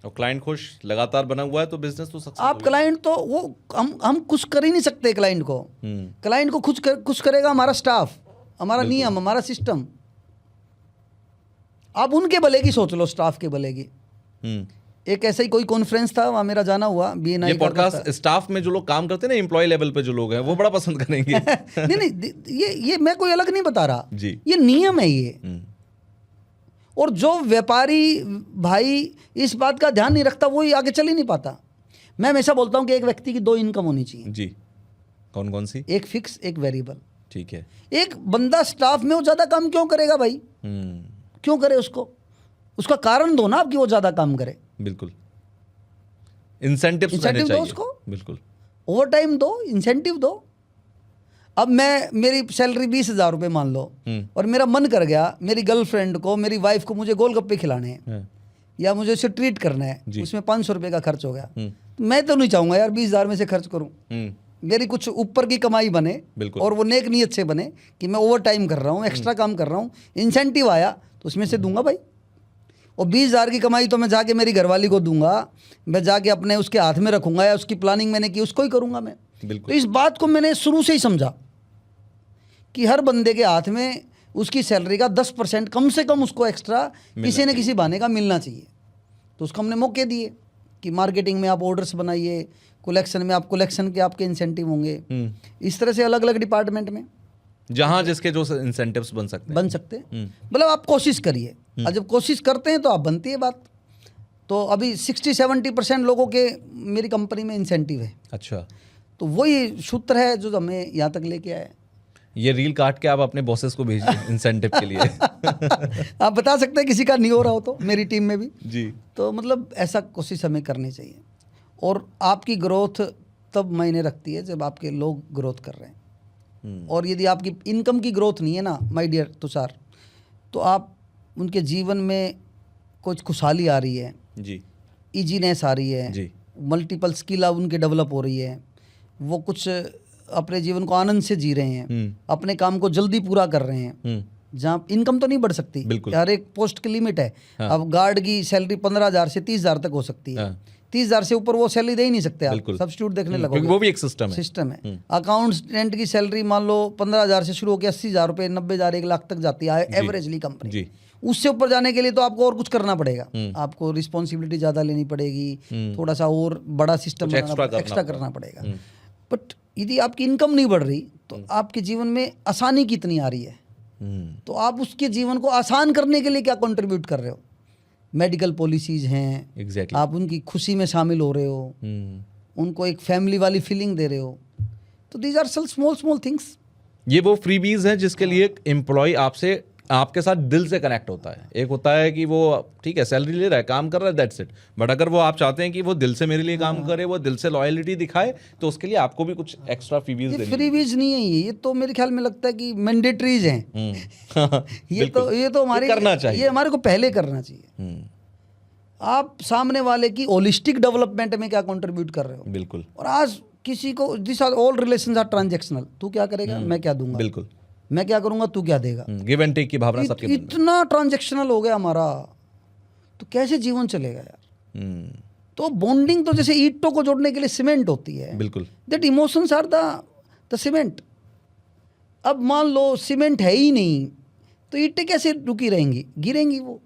S1: और क्लाइंट खुश लगातार बना हुआ है तो बिजनेस तो सक्सेस।
S2: आप क्लाइंट तो वो हम खुश कर ही नहीं सकते क्लाइंट को। क्लाइंट को खुश करेगा हमारा स्टाफ, हमारा नियम, हमारा सिस्टम। आप उनके भले की सोच लो, स्टाफ के भले की। एक ऐसा ही कोई कॉन्फ्रेंस था, वहाँ मेरा जाना हुआ BNI।
S1: ये पॉडकास्ट स्टाफ में जो लोग काम करते हैं ना, एम्प्लॉय लेवल पे जो लोग हैं, वो बड़ा पसंद करेंगे।
S2: नहीं, ये मैं कोई अलग नहीं बता रहा
S1: जी।
S2: ये नियम है ये। और जो व्यापारी भाई इस बात का ध्यान नहीं रखता, वो ही आगे चल ही नहीं पाता। मैं हमेशा बोलता हूँ कि एक व्यक्ति की 2 इनकम होनी चाहिए।
S1: जी। कौन कौन सी?
S2: एक फिक्स, एक वेरिएबल।
S1: ठीक है।
S2: एक बंदा स्टाफ में वो ज़्यादा काम क्यों करेगा भाई? क्यों करे उसको? उसका कारण दो ना आप कि वो ज़्यादा काम करे।
S1: बिल्कुल। इंसेंटिव
S2: दो उसको,
S1: बिल्कुल।
S2: ओवर टाइम दो, इंसेंटिव दो। अब मेरी सैलरी 20,000 रुपये मान लो, और मेरा मन कर गया मेरी गर्लफ्रेंड को, मेरी वाइफ को मुझे गोलगप्पे खिलाने हैं या मुझे उसे ट्रीट करना है, उसमें 500 रुपये का खर्च हो गया। मैं तो नहीं चाहूँगा यार 20,000 में से खर्च करूँ। मेरी कुछ ऊपर की कमाई बने और वो नेक नीयत से बने कि मैं ओवर टाइम कर रहा हूँ, एक्स्ट्रा काम कर रहा हूँ, इंसेंटिव आया तो उसमें से दूंगा भाई। और 20,000 की कमाई तो मैं जाके मेरी घरवाली को दूंगा, मैं जाके अपने उसके हाथ में रखूंगा, या उसकी प्लानिंग मैंने की उसको ही करूंगा मैं। तो इस बात को मैंने शुरू से ही समझा कि हर बंदे के हाथ में उसकी सैलरी का 10% कम से कम उसको एक्स्ट्रा किसी न किसी बहाने का मिलना चाहिए। तो उसको हमने मौके दिए कि मार्केटिंग में आप ऑर्डर्स बनाइए, कलेक्शन में आप कलेक्शन के आपके इंसेंटिव होंगे। इस तरह से अलग अलग डिपार्टमेंट में
S1: जहां जिसके जो इंसेंटिव्स बन सकते हैं।
S2: मतलब आप कोशिश करिए, और जब कोशिश करते हैं तो आप बनती है बात। तो अभी 60-70% लोगों के मेरी कंपनी में इंसेंटिव है।
S1: अच्छा।
S2: तो वही सूत्र है जो हमें यहाँ तक लेके आए।
S1: ये रील काट के आप अपने बॉसेस को भेजिए इंसेंटिव के लिए।
S2: आप बता सकते हैं किसी का नहीं हो रहा हो तो, मेरी टीम में भी
S1: जी।
S2: तो मतलब ऐसा कोशिश हमें करनी चाहिए। और आपकी ग्रोथ तब मायने रखती है जब आपके लोग ग्रोथ कर रहे हैं। और यदि आपकी इनकम की ग्रोथ नहीं है ना माय डियर तुषार, तो आप उनके जीवन में कुछ खुशहाली आ रही है
S1: जी,
S2: ईजीनेस आ रही है
S1: जी,
S2: मल्टीपल स्किल अब उनके डेवलप हो रही है, वो कुछ अपने जीवन को आनंद से जी रहे हैं, अपने काम को जल्दी पूरा कर रहे हैं। जहाँ इनकम तो नहीं बढ़ सकती, हर एक पोस्ट की लिमिट है। हाँ। अब गार्ड की सैलरी 15,000 से 30,000 तक हो सकती है। हाँ। 30,000 से ऊपर वो सैलरी दे ही नहीं सकते आप, सब्स्टिट्यूट देखने लगोगे।
S1: वो भी एक सिस्टम
S2: है। अकाउंटेंट की सैलरी मान लो 15,000 से शुरू होकर 80,000 रुपये, 90,000, 1 लाख तक जाती है एवरेजली कंपनी। उससे ऊपर जाने के लिए तो आपको और कुछ करना पड़ेगा, आपको रिस्पॉन्सिबिलिटी ज़्यादा लेनी पड़ेगी, थोड़ा सा और बड़ा सिस्टम एक्स्ट्रा करना पड़ेगा। बट यदि आपकी इनकम नहीं बढ़ रही तो आपके जीवन में आसानी कितनी आ रही है, तो आप उसके जीवन को आसान करने के लिए क्या कंट्रीब्यूट कर रहे हो? मेडिकल पॉलिसीज हैं, आप उनकी खुशी में शामिल हो रहे हो, उनको एक फैमिली वाली फीलिंग दे रहे हो। तो दीज आर स्मॉल थिंग्स।
S1: ये वो फ्रीबीज हैं जिसके लिए एक एम्प्लॉय आपसे आपके साथ दिल से कनेक्ट होता है। एक होता है कि वो ठीक है सैलरी ले रहा है, काम कर रहा है, दैट्स इट। बट अगर वो आप चाहते हैं कि वो दिल से मेरे लिए काम करे, वो दिल से लॉयल्टी दिखाए, तो उसके लिए आपको भी कुछ एक्स्ट्रा फ्रीबीज देनी।
S2: फ्रीबीज नहीं है ये तो मेरे ख्याल में लगता है कि मैंडेटरीज हैं। ये तो हमारे करना चाहिए, ये हमारे को पहले करना चाहिए। आप सामने वाले की होलिस्टिक डेवलपमेंट में क्या कंट्रीब्यूट कर रहे हो?
S1: बिल्कुल।
S2: और आज किसी को this are all relations are transactional. तू क्या करेगा, मैं क्या दूंगा।
S1: बिल्कुल।
S2: मैं क्या करूंगा, तू क्या देगा।
S1: गिव एंड टेक की भावना सबके अंदर।
S2: इतना ट्रांजैक्शनल हो गया हमारा, तो कैसे जीवन चलेगा यार। तो बॉन्डिंग तो जैसे ईंटों को जोड़ने के लिए सीमेंट होती है,
S1: बिल्कुल,
S2: that emotions are the cement. अब मान लो सीमेंट है ही नहीं तो ईंटें कैसे रुकी रहेंगी, गिरेंगी वो।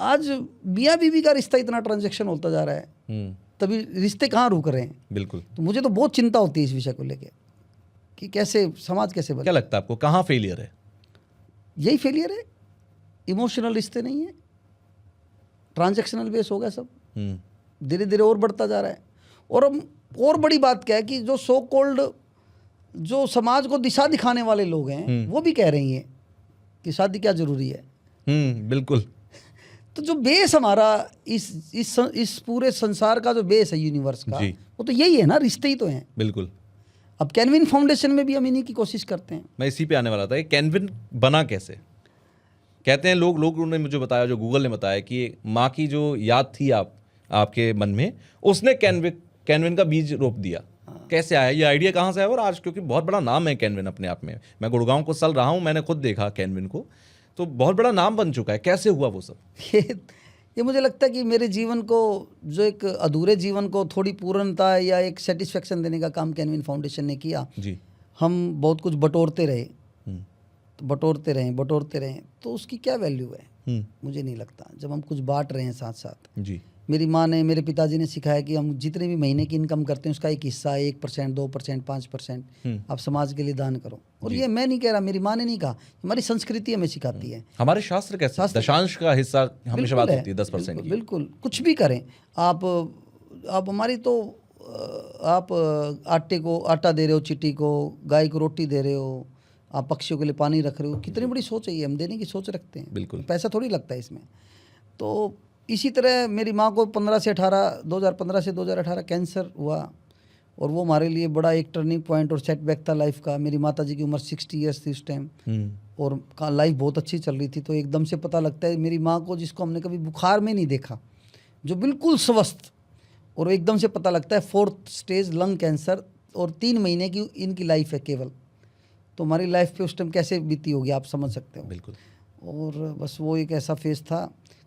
S2: आज मियाँ बीवी का रिश्ता इतना ट्रांजैक्शन होता जा रहा है, तभी रिश्ते कहाँ रुक रहे हैं।
S1: बिल्कुल।
S2: तो मुझे तो बहुत चिंता होती है इस विषय को लेकर कि कैसे समाज कैसे बने।
S1: क्या लगता है आपको कहाँ फेलियर है?
S2: यही फेलियर है, इमोशनल रिश्ते नहीं है, ट्रांजैक्शनल बेस हो गया सब, धीरे धीरे और बढ़ता जा रहा है। और बड़ी बात क्या है कि जो सो कॉल्ड जो समाज को दिशा दिखाने वाले लोग हैं वो भी कह रही हैं कि शादी क्या जरूरी है।
S1: बिल्कुल।
S2: तो जो बेस हमारा इस पूरे संसार का जो बेस है यूनिवर्स का, वो तो यही है ना, रिश्ते ही तो हैं।
S1: बिल्कुल।
S2: अब कैनविन फाउंडेशन में भी हम इन्हीं की कोशिश करते हैं।
S1: मैं इसी पे आने वाला था, कैनविन बना कैसे? कहते हैं लोगों ने मुझे बताया, जो गूगल ने बताया कि माँ की जो याद थी आपके मन में, उसने कैनविन का बीज रोप दिया। कैसे आया ये आइडिया, कहाँ से आया? और आज क्योंकि बहुत बड़ा नाम है कैनविन अपने आप में, मैं गुड़गांव को चल रहा हूँ, मैंने खुद देखा कैनविन को, तो बहुत बड़ा नाम बन चुका है। कैसे हुआ वो सब?
S2: ये मुझे लगता है कि मेरे जीवन को, जो एक अधूरे जीवन को थोड़ी पूर्णता या एक सेटिस्फेक्शन देने का काम कैनविन फाउंडेशन ने किया।
S1: जी।
S2: हम बहुत कुछ बटोरते रहे, तो बटोरते रहें तो उसकी क्या वैल्यू है? मुझे नहीं लगता। जब हम कुछ बांट रहे हैं साथ साथ,
S1: जी।
S2: मेरी माँ ने, मेरे पिताजी ने सिखाया कि हम जितने भी महीने की इनकम करते हैं उसका एक हिस्सा 1%, 2%, 5% आप समाज के लिए दान करो। और ये मैं नहीं कह रहा, मेरी माँ ने नहीं कहा, हमारी संस्कृति हमें सिखाती है।
S1: हमारे शास्त्र कैसे? दशांश का हिस्सा हमेशा बात होती है, 10% की।
S2: बिल्कुल, कुछ भी करें आप हमारी तो आप आटे को आटा दे रहे हो, चींटी को, गाय को रोटी दे रहे हो, आप पक्षियों के लिए पानी रख रहे हो। कितनी बड़ी सोच है ये, हम देने की सोच रखते हैं।
S1: बिल्कुल।
S2: पैसा थोड़ी लगता है इसमें। तो इसी तरह मेरी माँ को 2015 से 2018 कैंसर हुआ, और वो हमारे लिए बड़ा एक टर्निंग पॉइंट और सेटबैक था लाइफ का। मेरी माताजी की उम्र 60 ईयर्स थी उस टाइम, और लाइफ बहुत अच्छी चल रही थी। तो एकदम से पता लगता है मेरी माँ को, जिसको हमने कभी बुखार में नहीं देखा, जो बिल्कुल स्वस्थ, और एकदम से पता लगता है 4th स्टेज लंग कैंसर, और 3 महीने की इनकी लाइफ है केवल। तो हमारी लाइफ पे उस टाइम कैसे बीती होगी आप समझ सकते हो।
S1: बिल्कुल।
S2: और बस वो एक ऐसा फेज़ था,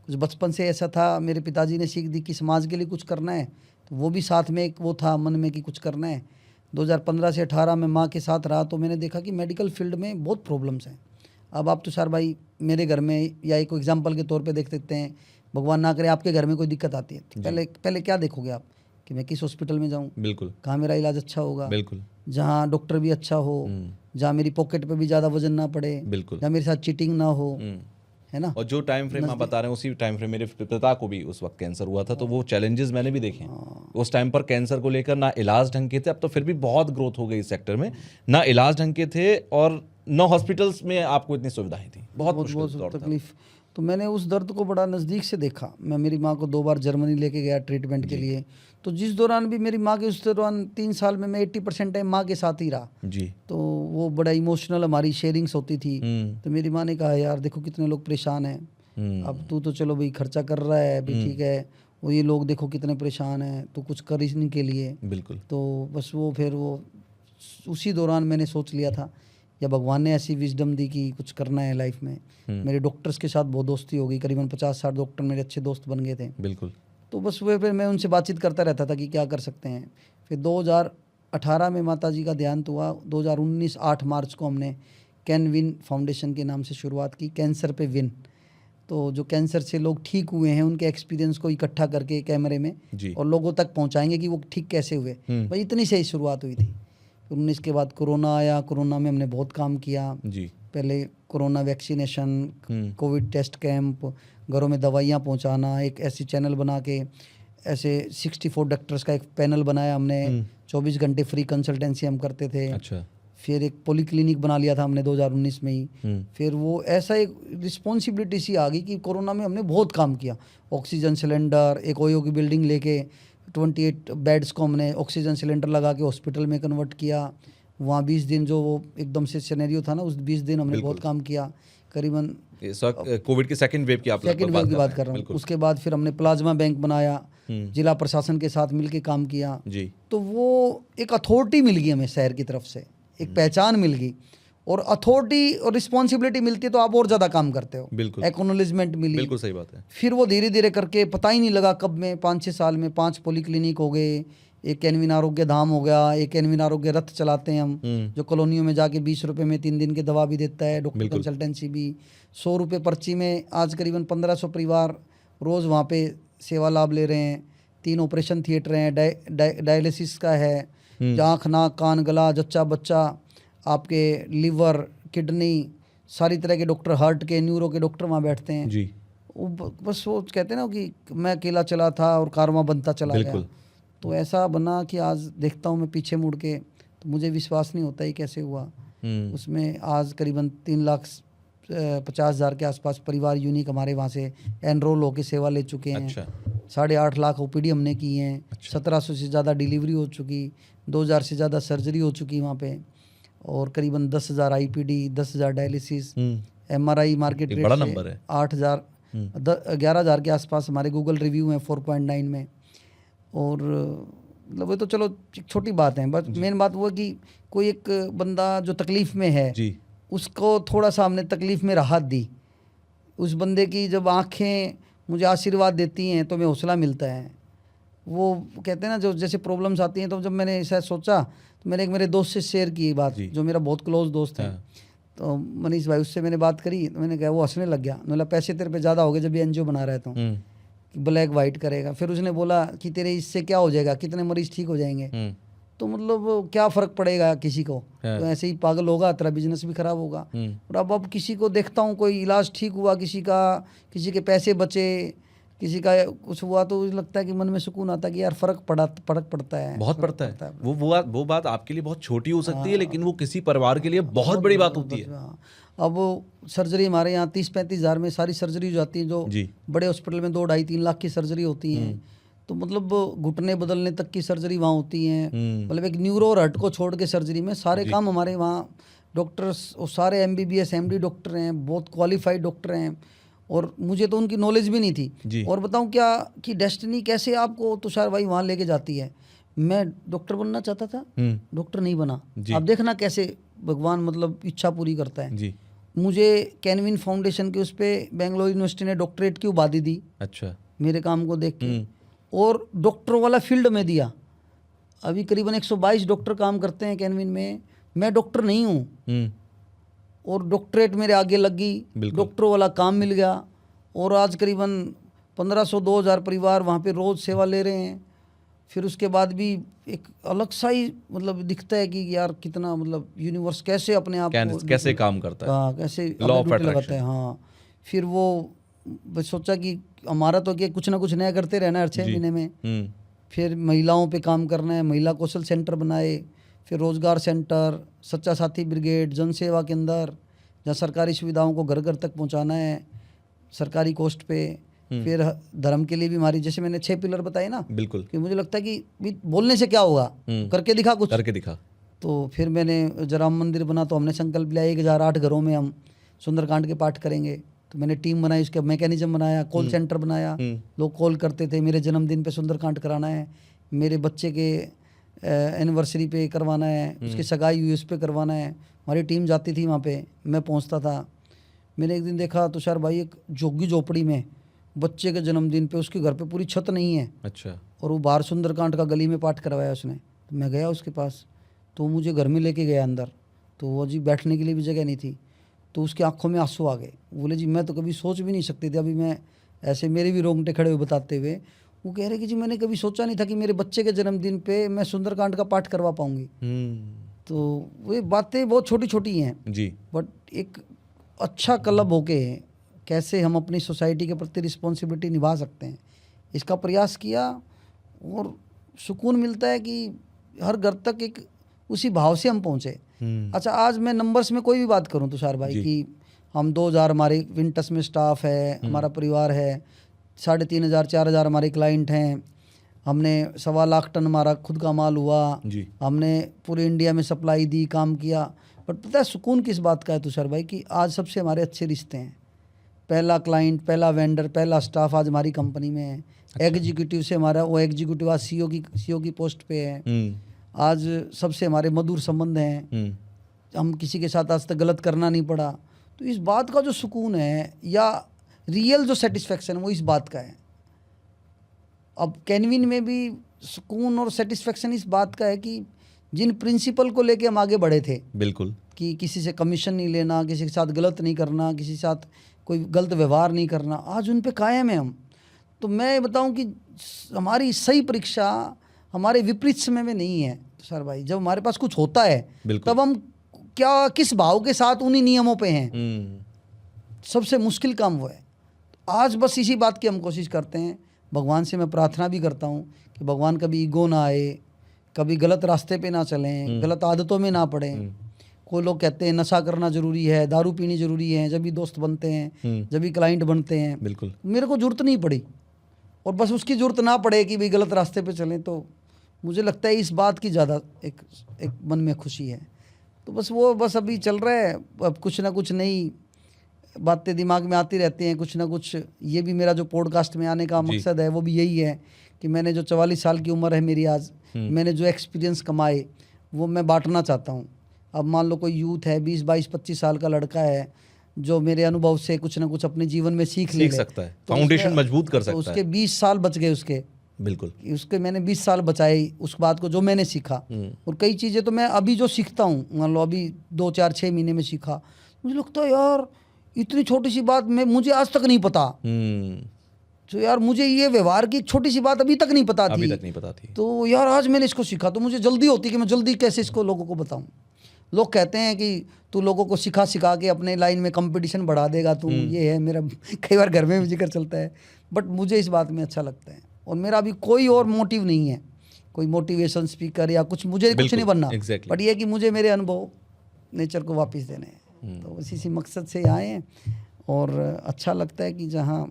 S2: कुछ बचपन से ऐसा था। मेरे पिताजी ने सीख दी कि समाज के लिए कुछ करना है, तो वो भी साथ में एक वो था मन में कि कुछ करना है। 2015 से 18 में माँ के साथ रहा, तो मैंने देखा कि मेडिकल फील्ड में बहुत प्रॉब्लम्स हैं। अब आप तुषार भाई मेरे घर में, या एक एग्जांपल के तौर पे देख सकते हैं, भगवान ना करे आपके घर में कोई दिक्कत आती है, तो पहले क्या देखोगे आप कि मैं किस हॉस्पिटल में जाऊँ,
S1: बिल्कुल,
S2: कहाँ मेरा इलाज अच्छा होगा,
S1: बिल्कुल,
S2: जहाँ डॉक्टर भी अच्छा हो, जहाँ मेरी पॉकेट पे भी ज़्यादा वजन ना पड़े,
S1: बिल्कुल,
S2: जहाँ मेरे साथ चीटिंग ना हो, है ना।
S1: और जो टाइम फ्रेम आप बता रहे हैं उसी टाइम फ्रेम मेरे पिता को भी उस वक्त कैंसर हुआ था, तो वो चैलेंजेस मैंने भी देखे हैं। उस टाइम पर कैंसर को लेकर ना इलाज ढंग के थे, अब तो फिर भी बहुत ग्रोथ हो गई इस सेक्टर में, ना इलाज ढंग के थे और ना हॉस्पिटल्स में आपको इतनी सुविधाएं थी, बहुत
S2: तकलीफ। तो मैंने उस दर्द को बड़ा नज़दीक से देखा। मैं मेरी माँ को 2 बार जर्मनी लेके गया ट्रीटमेंट के लिए, तो जिस दौरान भी मेरी माँ के, उस दौरान 3 साल में मैं 80% टाइम माँ के साथ ही रहा
S1: जी।
S2: तो वो बड़ा इमोशनल हमारी शेयरिंग्स होती थी। तो मेरी माँ ने कहा यार देखो कितने लोग परेशान हैं, अब तू तो चलो भाई खर्चा कर रहा है भी ठीक है, वो ये लोग देखो कितने परेशान हैं, तो कुछ कर इनके लिए।
S1: बिल्कुल।
S2: तो बस वो फिर वो उसी दौरान मैंने सोच लिया था, या भगवान ने ऐसी विजडम दी कि कुछ करना है लाइफ में। मेरे डॉक्टर्स के साथ बहुत दोस्ती हो गई, करीबन 50-60 डॉक्टर मेरे अच्छे दोस्त बन गए थे।
S1: बिल्कुल।
S2: तो बस वो फिर मैं उनसे बातचीत करता रहता था कि क्या कर सकते हैं। फिर 2018 में माता जी का देहांत हुआ। 2019 8 मार्च को हमने कैनविन फाउंडेशन के नाम से शुरुआत की, कैंसर पे विन। तो जो कैंसर से लोग ठीक हुए हैं उनके एक्सपीरियंस को इकट्ठा करके कैमरे में और लोगों तक पहुंचाएंगे कि वो ठीक कैसे हुए। भाई इतनी सही शुरुआत हुई थी। 19 के बाद कोरोना आया, कोरोना में हमने बहुत काम किया
S1: जी।
S2: पहले corona vaccination, covid test camp, घरों में दवाइयाँ पहुंचाना, एक ऐसी चैनल बना के ऐसे 64 डॉक्टर्स का एक पैनल बनाया हमने। 24 घंटे फ्री कंसल्टेंसी हम करते थे।
S1: अच्छा।
S2: फिर एक पॉलीक्लिनिक बना लिया था हमने 2019 में ही। फिर वो ऐसा एक रिस्पॉन्सिबिलिटी सी आ गई कि कोरोना में हमने बहुत काम किया। ऑक्सीजन सिलेंडर, एक ओयो की बिल्डिंग लेके 28 बेड्स को हमने ऑक्सीजन सिलेंडर लगा के हॉस्पिटल में कन्वर्ट किया। वहाँ 20 दिन जो वो एकदम से सिनेरियो था ना, उस 20 दिन हमने बहुत काम किया। करीबन
S1: कोविड की सेकंड वेव की
S2: बात कर रहा हूँ। उसके बाद फिर हमने प्लाज्मा बैंक बनाया, जिला प्रशासन के साथ मिलके काम किया
S1: जी।
S2: तो वो एक अथॉरिटी मिल गई हमें शहर की तरफ से, एक पहचान मिल गई। और अथॉरिटी और रिस्पॉन्सिबिलिटी मिलती है तो आप और ज़्यादा काम करते हो।
S1: बिल्कुल।
S2: एक्नॉलेजमेंट मिली।
S1: बिल्कुल सही बात है।
S2: फिर वो धीरे धीरे करके पता ही नहीं लगा कब में 5-6 साल में 5 पॉलीक्लिनिक हो गए, एक कैनविन आरोग्य धाम हो गया, एक कैनविन आरोग्य रथ चलाते हैं हम, जो कॉलोनियों में जाके 20 रुपये में 3 दिन की दवा भी देता है, डॉक्टर कंसल्टेंसी भी। 100 रुपये पर्ची में आज करीबन 1500 परिवार रोज़ वहाँ पे सेवा लाभ ले रहे हैं। 3 ऑपरेशन थिएटर हैं, डायलिसिस का है, आँख नाक कान गला जच्चा बच्चा, आपके लीवर किडनी सारी तरह के डॉक्टर, हार्ट के न्यूरो के डॉक्टर वहाँ बैठते हैं
S1: जी।
S2: बस वो कहते हैं ना कि मैं अकेला चला था और कारवां बनता चला गया। तो ऐसा बना कि आज देखता हूँ मैं पीछे मुड़ के तो मुझे विश्वास नहीं होता ही कैसे हुआ। उसमें आज करीबन 3,50,000 के आसपास परिवार यूनिक हमारे वहाँ से एनरोल होकर सेवा ले चुके हैं।
S1: अच्छा।
S2: 8.5 लाख ओपीडी हमने की हैं। अच्छा। 1700 से ज़्यादा डिलीवरी हो चुकी, 2000 से ज़्यादा सर्जरी हो चुकी वहाँ पे, और करीबन 10,000 IPD, 10,000 dialysis, MRI market rate
S1: बड़ा नंबर है।
S2: 8,000 11,000 के आसपास हमारे गूगल रिव्यू हैं 4.9 में। और मतलब वो तो चलो एक छोटी बात है, बट मेन बात वो है कि कोई एक बंदा जो तकलीफ में है
S1: जी
S2: उसको थोड़ा सा हमने तकलीफ में राहत दी। उस बंदे की जब आंखें मुझे आशीर्वाद देती हैं तो हमें हौसला मिलता है। वो कहते हैं ना, जो जैसे प्रॉब्लम्स आती हैं, तो जब मैंने ऐसा सोचा तो मैंने एक मेरे दोस्त से शेयर की बात,
S1: जी।
S2: जो मेरा बहुत क्लोज दोस्त है।
S1: हाँ।
S2: तो मनीष भाई, उससे मैंने बात करी तो मैंने कहा, वो हंसने लग गया। मैंने बोला पैसे तेरे पे ज़्यादा हो गए जब ये एनजीओ बना रहा था, कि ब्लैक वाइट करेगा। फिर उसने बोला कि तेरे इससे क्या हो जाएगा, कितने मरीज ठीक हो जाएंगे, तो मतलब क्या फ़र्क पड़ेगा किसी को, तो ऐसे ही पागल होगा, तेरा बिजनेस भी ख़राब होगा। और अब किसी को देखता हूँ, कोई इलाज ठीक हुआ किसी का, किसी के पैसे बचे, किसी का कुछ हुआ, तो लगता है कि मन में सुकून आता है कि यार फ़र्क पड़ता है,
S1: बहुत पड़ता है। वो बात आपके लिए बहुत छोटी हो सकती है, लेकिन वो किसी परिवार के लिए बहुत बड़ी बात होती है।
S2: हाँ। अब सर्जरी हमारे यहाँ 30-35 हज़ार में सारी सर्जरी हो जाती है, जो
S1: जी।
S2: बड़े हॉस्पिटल में 2-2.5-3 लाख की सर्जरी होती हैं। तो मतलब घुटने बदलने तक की सर्जरी वहाँ होती है। मतलब एक न्यूरो और हर्ट को छोड़ के सर्जरी में सारे काम हमारे वहाँ डॉक्टर्स, और सारे MBBS MD डॉक्टर हैं, बहुत क्वालिफाइड डॉक्टर हैं, और मुझे तो उनकी नॉलेज भी नहीं थी। और बताऊँ क्या कि डेस्टिनी कैसे आपको तुषार भाई वहाँ लेके जाती है। मैं डॉक्टर बनना चाहता था, डॉक्टर नहीं बना। आप देखना कैसे भगवान मतलब इच्छा पूरी करता है।
S1: जी।
S2: मुझे कैनविन फाउंडेशन के उस पर बेंगलोर यूनिवर्सिटी ने डॉक्टरेट की उपाधि दी।
S1: अच्छा।
S2: मेरे काम को देख के, और डॉक्टर वाला फील्ड में दिया। अभी करीबन 122 डॉक्टर काम करते हैं कैनविन में, मैं डॉक्टर नहीं हूँ, और डॉक्टरेट मेरे आगे लग गई, डॉक्टर वाला काम मिल गया, और आज करीबन 1500-2000 परिवार वहाँ पे रोज़ सेवा ले रहे हैं। फिर उसके बाद भी एक अलग सा ही मतलब दिखता है कि यार कितना मतलब यूनिवर्स कैसे अपने आप को
S1: कैसे काम करता है,
S2: हाँ, कैसे
S1: लॉ ऑफ
S2: ड्यूटी लगाता है। हाँ, फिर वो बस सोचा कि हमारा तो क्या, कुछ ना कुछ नया करते रहना है हर 6 महीने में। फिर महिलाओं पे काम करना है, महिला कौशल सेंटर बनाए, फिर रोजगार सेंटर, सच्चा साथी ब्रिगेड, जन सेवा केंद्र, जहाँ सरकारी सुविधाओं को घर घर तक पहुँचाना है सरकारी कॉस्ट पे। फिर धर्म के लिए भी हमारी, जैसे मैंने 6 पिलर बताए ना,
S1: बिल्कुल,
S2: कि मुझे लगता है कि बोलने से क्या होगा, करके दिखा, कुछ
S1: करके दिखा।
S2: तो फिर मैंने जब राम मंदिर बना तो हमने संकल्प लिया 1008 घरों में हम सुंदरकांड के पाठ करेंगे। तो मैंने टीम बनाई, उसका मैकेनिज्म बनाया, कॉल सेंटर बनाया। लोग कॉल करते थे, मेरे जन्मदिन पे सुंदरकांड कराना है, मेरे बच्चे के एनिवर्सरी पे करवाना है, उसकी सगाई हुई उस पे करवाना है। हमारी टीम जाती थी वहाँ पे, मैं पहुँचता था। मैंने एक दिन देखा तुषार भाई, एक झोगी झोपड़ी में बच्चे के जन्मदिन पे उसके घर पे पूरी छत नहीं है।
S1: अच्छा।
S2: और वो बाहर सुंदरकांड का गली में पाठ करवाया उसने। तो मैं गया उसके पास, तो वो मुझे घर में लेके गया अंदर, तो वो जी बैठने के लिए भी जगह नहीं थी। तो उसकी आंखों में आंसू आ गए। बोले जी मैं तो कभी सोच भी नहीं सकती थी, अभी मैं ऐसे मेरे भी रोंगटे खड़े हुए बताते हुए। वो कह रहे कि जी मैंने कभी सोचा नहीं था कि मेरे बच्चे के जन्मदिन पे मैं सुंदरकांड का पाठ करवा पाऊंगी। तो वो बातें बहुत छोटी छोटी हैं
S1: जी,
S2: बट एक अच्छा क्लब होके कैसे हम अपनी सोसाइटी के प्रति रिस्पॉन्सिबिलिटी निभा सकते हैं, इसका प्रयास किया। और सुकून मिलता है कि हर घर तक एक उसी भाव से हम पहुँचे। अच्छा, आज मैं नंबर्स में कोई भी बात करूं तुषार भाई कि हम 2000 हमारे विंटस में स्टाफ है, हमारा परिवार है, 3500-4000 हमारे क्लाइंट हैं, हमने 1.25 लाख टन हमारा खुद का माल हुआ, हमने पूरे इंडिया में सप्लाई दी, काम किया। बट पता है सुकून किस बात का है तुषार भाई, कि आज सबसे हमारे अच्छे रिश्ते हैं। पहला क्लाइंट, पहला वेंडर, पहला स्टाफ आज हमारी कंपनी में है। एग्जीक्यूटिव से हमारा वो एग्जीक्यूटिव आज सीईओ की पोस्ट पे है। आज सबसे हमारे मधुर संबंध हैं, हम किसी के साथ आज तक गलत करना नहीं पड़ा। तो इस बात का जो सुकून है या रियल जो सेटिस्फेक्शन है वो इस बात का है। अब कैनविन में भी सुकून और सेटिस्फेक्शन इस बात का है कि जिन प्रिंसिपल को लेके हम आगे बढ़े थे,
S1: बिल्कुल, कि
S2: किसी से कमीशन नहीं लेना, किसी के साथ गलत नहीं करना, किसी के साथ कोई गलत व्यवहार नहीं करना, आज उन पे कायम है हम। तो मैं बताऊं कि हमारी सही परीक्षा हमारे विपरीत समय में नहीं है सर भाई। जब हमारे पास कुछ होता है तब हम क्या किस भाव के साथ उन्हीं नियमों पे हैं। सबसे मुश्किल काम वो है। आज बस इसी बात की हम कोशिश करते हैं। भगवान से मैं प्रार्थना भी करता हूँ कि भगवान कभी ईगो ना आए, कभी गलत रास्ते पे ना चलें, गलत आदतों में ना पड़ें। कोई लोग कहते हैं नशा करना जरूरी है, दारू पीनी जरूरी है, जब भी दोस्त बनते हैं, जब भी क्लाइंट बनते हैं।
S1: बिल्कुल,
S2: मेरे को जरूरत नहीं पड़ी, और बस उसकी जरूरत ना पड़े कि भाई गलत रास्ते पे चलें। तो मुझे लगता है इस बात की ज़्यादा एक मन में खुशी है। तो बस वो बस अभी चल रहा है, अब कुछ ना कुछ नई बातें दिमाग में आती रहती हैं कुछ ना कुछ। ये भी मेरा जो पॉडकास्ट में आने का मकसद है वो भी यही है कि मैंने जो 44 साल की उम्र है मेरी आज, मैंने जो एक्सपीरियंस कमाए वो मैं बांटना चाहता हूँ। अब मान लो कोई यूथ है 20, 22, 25 साल का लड़का है जो मेरे अनुभव से कुछ ना कुछ अपने जीवन में सीख
S1: सकता है, फाउंडेशन मजबूत कर सकता है।
S2: उसके 20 साल बच गए उसके,
S1: बिल्कुल
S2: उसके मैंने 20 साल बचाए उस बात को जो मैंने सीखा। और कई चीज़ें तो मैं अभी जो सीखता हूँ, मान लो अभी 2, 4, 6 महीने में सीखा, मुझे लगता है यार इतनी छोटी सी बात मुझे आज तक नहीं पता। तो यार मुझे ये व्यवहार की एक छोटी सी बात अभी तक नहीं पता थी। तो यार आज मैंने इसको सीखा, तो मुझे जल्दी होती कि मैं जल्दी कैसे इसको लोगों को बताऊं। लोग कहते हैं कि तू लोगों को सिखा के अपने लाइन में कंपटीशन बढ़ा देगा, तू ये है मेरा कई बार घर में भी जिक्र चलता है। बट मुझे इस बात में अच्छा लगता है और मेरा अभी कोई और मोटिव नहीं है, कोई मोटिवेशन स्पीकर या कुछ, मुझे कुछ नहीं बनना। बट ये कि मुझे मेरे अनुभव नेचर को वापस देने हैं, तो इसी मकसद से आए हैं। और अच्छा लगता है कि जहाँ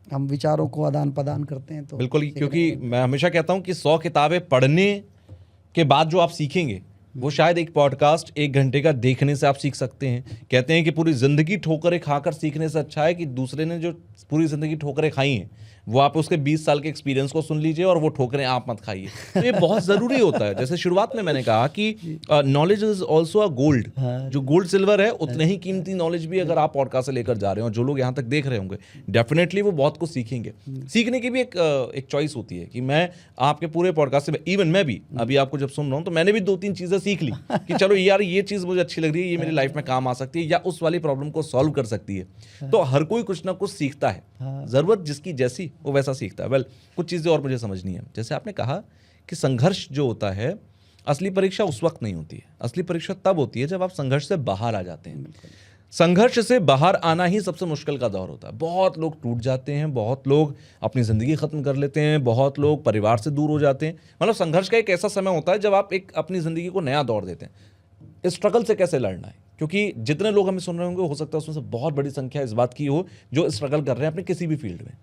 S2: हम विचारों को आदान प्रदान करते हैं। तो
S1: बिल्कुल, क्योंकि मैं हमेशा कहता हूँ कि 100 किताबें पढ़ने के बाद जो आप सीखेंगे वो शायद एक पॉडकास्ट 1 घंटे का देखने से आप सीख सकते हैं। कहते हैं कि पूरी ज़िंदगी ठोकरें खाकर सीखने से अच्छा है कि दूसरे ने जो पूरी ज़िंदगी ठोकरें खाई हैं वो आप उसके 20 साल के एक्सपीरियंस को सुन लीजिए और वो ठोकरें आप मत खाइए। तो ये बहुत ज़रूरी होता है। जैसे शुरुआत में मैंने कहा कि knowledge is also a gold. जो गोल्ड सिल्वर है उतने ही कीमती नॉलेज भी अगर आप पॉडकास्ट से लेकर जा रहे हो, जो लोग यहाँ तक देख रहे होंगे, डेफिनेटली वो बहुत कुछ सीखेंगे। सीखने की भी एक चॉइस होती है कि मैं आपके पूरे पॉडकास्ट से, इवन मैं भी अभी आपको जब सुन रहा हूँ तो मैंने भी 2-3 चीज़ें सीख ली कि चलो यार ये चीज़ मुझे अच्छी लग रही है, ये मेरी लाइफ में काम आ सकती है या उस वाली प्रॉब्लम को सॉल्व कर सकती है। तो हर कोई कुछ ना कुछ सीखता है, ज़रूरत जिसकी जैसी वो वैसा सीखता है। वेल, कुछ चीज़ें और मुझे समझनी है। जैसे आपने कहा कि संघर्ष जो होता है, असली परीक्षा उस वक्त नहीं होती है, असली परीक्षा तब होती है जब आप संघर्ष से बाहर आ जाते हैं। संघर्ष से बाहर आना ही सबसे मुश्किल का दौर होता है। बहुत लोग टूट जाते हैं, बहुत लोग अपनी ज़िंदगी ख़त्म कर लेते हैं, बहुत लोग परिवार से दूर हो जाते हैं। मतलब संघर्ष का एक ऐसा समय होता है जब आप एक अपनी ज़िंदगी को नया दौर देते हैं। इस स्ट्रगल से कैसे लड़ना है, क्योंकि जितने लोग हमें सुन रहे होंगे हो सकता है उसमें से बहुत बड़ी संख्या इस बात की हो जो स्ट्रगल कर रहे हैं अपने किसी भी फील्ड में।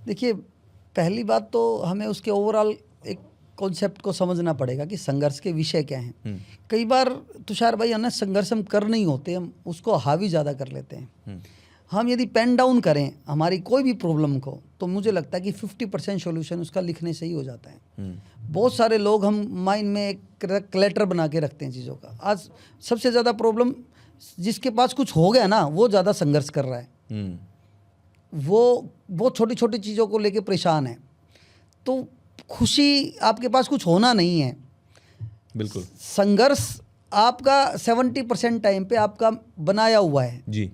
S2: देखिए, पहली बात तो हमें उसके ओवरऑल एक कॉन्सेप्ट को समझना पड़ेगा कि संघर्ष के विषय क्या हैं। कई बार तुषार भाई है संघर्ष हम कर नहीं होते, हम उसको हावी ज़्यादा कर लेते हैं। हम यदि पेन डाउन करें हमारी कोई भी प्रॉब्लम को, तो मुझे लगता है कि 50% सोल्यूशन उसका लिखने से ही हो जाता है। बहुत सारे लोग हम माइंड में एक क्लटर बना के रखते हैं चीज़ों का। आज सबसे ज़्यादा प्रॉब्लम जिसके पास कुछ हो गया ना, वो ज़्यादा संघर्ष कर रहा है। वो बहुत छोटी छोटी चीज़ों को लेके परेशान है। तो खुशी आपके पास कुछ होना नहीं है।
S1: बिल्कुल,
S2: संघर्ष आपका 70% टाइम पे आपका बनाया हुआ है
S1: जी।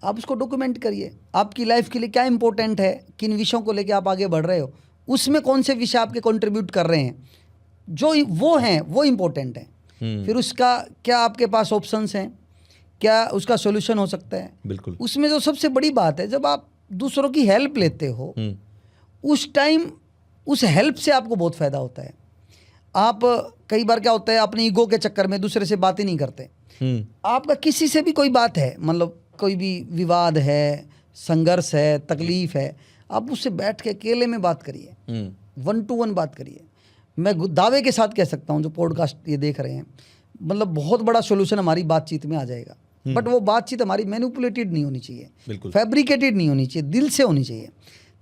S2: आप उसको डॉक्यूमेंट करिए। आपकी लाइफ के लिए क्या इंपॉर्टेंट है, किन विषयों को लेके आप आगे बढ़ रहे हो, उसमें कौन से विषय आपके कंट्रीब्यूट कर रहे हैं, जो वो हैं वो इम्पोर्टेंट है। फिर उसका क्या आपके पास ऑप्शंस हैं, क्या उसका सॉल्यूशन हो सकता है।
S1: बिल्कुल,
S2: उसमें जो सबसे बड़ी बात है, जब आप दूसरों की हेल्प लेते हो उस टाइम उस हेल्प से आपको बहुत फ़ायदा होता है। आप कई बार क्या होता है, अपने ईगो के चक्कर में दूसरे से बात ही नहीं करते। आपका किसी से भी कोई बात है, मतलब कोई भी विवाद है, संघर्ष है, तकलीफ है, आप उससे बैठ के अकेले में बात करिए, 1 to 1 बात करिए। मैं दावे के साथ कह सकता हूँ जो पॉडकास्ट ये देख रहे हैं, मतलब बहुत बड़ा सोल्यूशन हमारी बातचीत में आ जाएगा। बट वो बातचीत हमारी मैनिपुलेटेड नहीं होनी चाहिए, फैब्रिकेटेड नहीं होनी चाहिए, दिल से होनी चाहिए।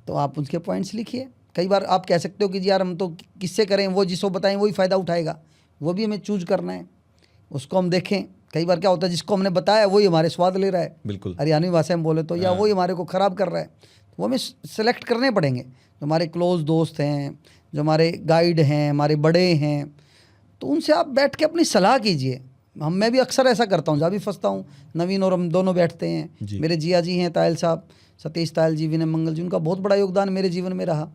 S2: तो आप उसके पॉइंट्स लिखिए। कई बार आप कह सकते हो कि यार हम तो किससे करें, वो जिसको बताएं वही फ़ायदा उठाएगा, वो भी हमें चूज करना है, उसको हम देखें। कई बार क्या होता है, जिसको हमने बताया वही हमारे स्वाद ले रहा है,
S1: बिल्कुल
S2: हरियाणवी भाषा में बोले तो, या वही हमारे को ख़राब कर रहा है। तो वो हमें सेलेक्ट करने पड़ेंगे। जो हमारे क्लोज दोस्त हैं, जो हमारे गाइड हैं, हमारे बड़े हैं, तो उनसे आप बैठ के अपनी सलाह कीजिए। मैं भी अक्सर ऐसा करता हूँ, जहाँ भी फंसता हूँ, नवीन और हम दोनों बैठते हैं। मेरे जिया जी हैं तायल साहब, सतीश तायल जी, विनय मंगल जी, उनका बहुत बड़ा योगदान मेरे जीवन में रहा।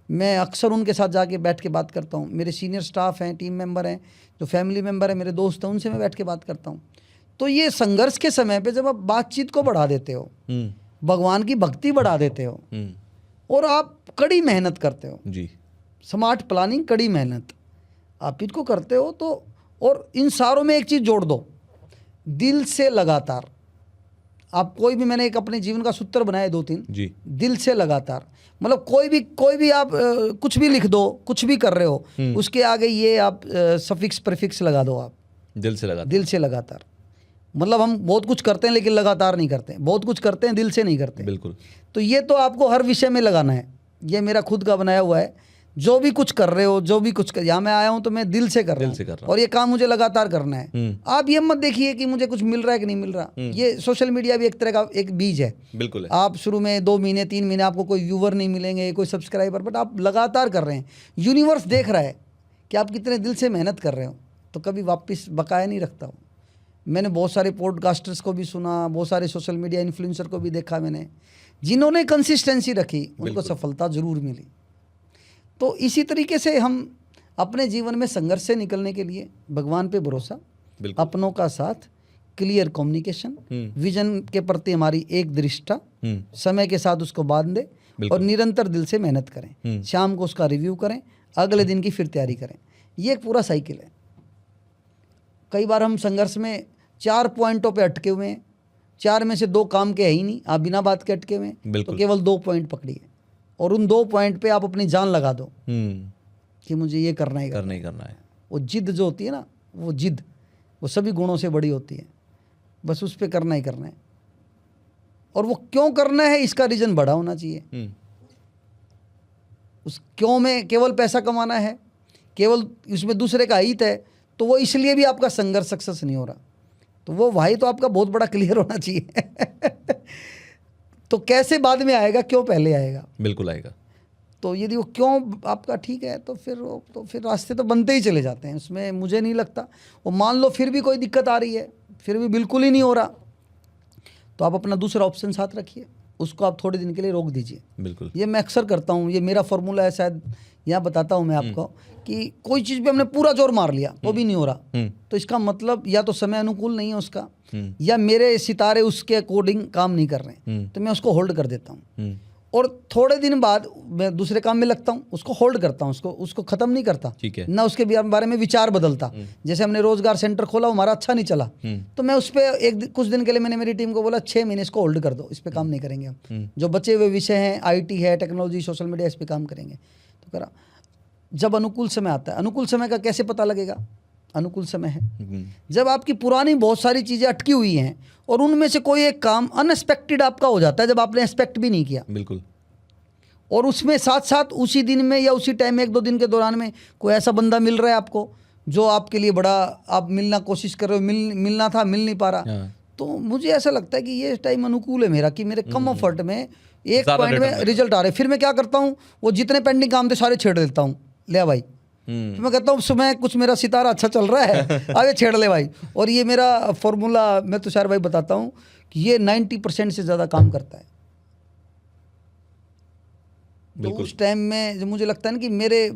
S2: मैं अक्सर उनके साथ जाके बैठ के बात करता हूँ। मेरे सीनियर स्टाफ हैं, टीम मेंबर हैं, जो फैमिली मेंबर हैं, मेरे दोस्त हैं, उनसे मैं बैठ के बात करता हूँ। तो ये संघर्ष के समय पे जब आप बातचीत को बढ़ा देते हो, भगवान की भक्ति बढ़ा देते हो, और आप कड़ी मेहनत करते हो
S1: जी,
S2: स्मार्ट प्लानिंग, कड़ी मेहनत आप इसको करते हो, तो और इन सारों में एक चीज़ जोड़ दो, दिल से लगातार। आप कोई भी, मैंने एक अपने जीवन का सूत्र बनाया 2-3
S1: जी,
S2: दिल से लगातार। मतलब कोई भी आप कुछ भी लिख दो, कुछ भी कर रहे हो, उसके आगे ये आप सफिक्स प्रीफिक्स लगा दो, आप
S1: दिल से लगातार।
S2: दिल से लगातार। मतलब हम बहुत कुछ करते हैं लेकिन लगातार नहीं करते, बहुत कुछ करते हैं दिल से नहीं करते।
S1: बिल्कुल।
S2: तो ये तो आपको हर विषय में लगाना है, ये मेरा खुद का बनाया हुआ है। जो भी कुछ कर रहे हो, जो भी कुछ यहाँ मैं आया हूँ तो मैं दिल से कर रहा हूँ और ये काम मुझे लगातार करना है। आप ये मत देखिए कि मुझे कुछ मिल रहा है कि नहीं मिल रहा। ये सोशल मीडिया भी एक तरह का एक बीज है।
S1: बिल्कुल है।
S2: आप शुरू में 2 महीने 3 महीने आपको कोई व्यूवर नहीं मिलेंगे, कोई सब्सक्राइबर, बट आप लगातार कर रहे हैं, यूनिवर्स देख रहा है कि आप कितने दिल से मेहनत कर रहे हो, तो कभी वापस बकाया नहीं रखता हूँ। मैंने बहुत सारे पॉडकास्टर्स को भी सुना, बहुत सारे सोशल मीडिया इन्फ्लुएंसर को भी देखा मैंने, जिन्होंने कंसिस्टेंसी रखी उनको सफलता जरूर मिली। तो इसी तरीके से हम अपने जीवन में संघर्ष से निकलने के लिए भगवान पे भरोसा, अपनों का साथ, क्लियर कम्युनिकेशन, विजन के प्रति हमारी एक दृष्टा, समय के साथ उसको बांध दे और निरंतर दिल से मेहनत करें। शाम को उसका रिव्यू करें, अगले दिन की फिर तैयारी करें। ये एक पूरा साइकिल है। कई बार हम संघर्ष में 4 पॉइंटों पे अटके हुए हैं, 4 में से 2 काम के है ही नहीं, आप बिना बात के अटके हुए हैं, तो केवल 2 पॉइंट पकड़िए और उन 2 पॉइंट पे आप अपनी जान लगा दो कि मुझे ये करना ही करना है। वो जिद जो होती है ना, वो जिद वो सभी गुणों से बड़ी होती है, बस उस पर करना ही करना है। और वो क्यों करना है इसका रीजन बड़ा होना चाहिए। उस क्यों में केवल पैसा कमाना है, केवल उसमें दूसरे का हित है, तो वो इसलिए भी आपका संघर्ष सक्सेस नहीं हो रहा। तो वो भाई तो आपका बहुत बड़ा क्लियर होना चाहिए। तो कैसे बाद में आएगा, क्यों पहले आएगा?
S1: बिल्कुल आएगा।
S2: तो यदि वो क्यों आपका ठीक है तो फिर रास्ते तो बनते ही चले जाते हैं, उसमें मुझे नहीं लगता। वो मान लो फिर भी कोई दिक्कत आ रही है, फिर भी बिल्कुल ही नहीं हो रहा, तो आप अपना दूसरा ऑप्शन साथ रखिए, उसको आप थोड़े दिन के लिए रोक दीजिए।
S1: बिल्कुल।
S2: ये मैं अक्सर करता हूँ, ये मेरा फॉर्मूला है, शायद यहाँ बताता हूँ मैं आपको कि कोई चीज़ पे हमने पूरा जोर मार लिया तो भी नहीं हो रहा, तो इसका मतलब या तो समय अनुकूल नहीं है उसका, या मेरे सितारे उसके अकॉर्डिंग काम नहीं कर रहे हैं, तो मैं उसको होल्ड कर देता हूँ और थोड़े दिन बाद मैं दूसरे काम में लगता हूँ, उसको होल्ड करता हूँ, उसको खत्म नहीं करता,
S1: ठीक है
S2: ना उसके बारे में विचार बदलता। जैसे हमने रोजगार सेंटर खोला, हमारा अच्छा नहीं चला, तो मैं उस पर कुछ दिन के लिए मैंने मेरी टीम को बोला 6 महीने इसको होल्ड कर दो, इस पर काम नहीं करेंगे हम, जो बचे हुए विषय हैं IT है, टेक्नोलॉजी, सोशल मीडिया, इस पर काम करेंगे। तो करा। जब अनुकूल समय आता है, अनुकूल समय का कैसे पता लगेगा? अनुकूल समय है जब आपकी पुरानी बहुत सारी चीज़ें अटकी हुई हैं और उनमें से कोई एक काम अनएक्सपेक्टेड आपका हो जाता है, जब आपने एक्सपेक्ट भी नहीं किया।
S1: बिल्कुल।
S2: और उसमें साथ साथ उसी दिन में या उसी टाइम में 1-2 दिन के दौरान में कोई ऐसा बंदा मिल रहा है आपको जो आपके लिए बड़ा, आप मिलना कोशिश कर रहे हो, मिलना था, मिल नहीं पा रहा, तो मुझे ऐसा लगता है कि ये टाइम अनुकूल है मेरा, कि मेरे कम एफर्ट में एक पॉइंट में रिजल्ट आ रहे। फिर मैं क्या करता हूँ, वो जितने पेंडिंग काम थे सारे छेड़ देता हूँ, ले भाई। तो मैं कहता हूँ सुबह कुछ मेरा सितारा अच्छा चल रहा है, आगे छेड़ ले भाई। और ये मेरा फॉर्मूला मैं तुषार भाई बताता हूँ कि ये 90% से ज़्यादा काम करता है। तो उस टाइम में जब मुझे लगता है ना कि मेरे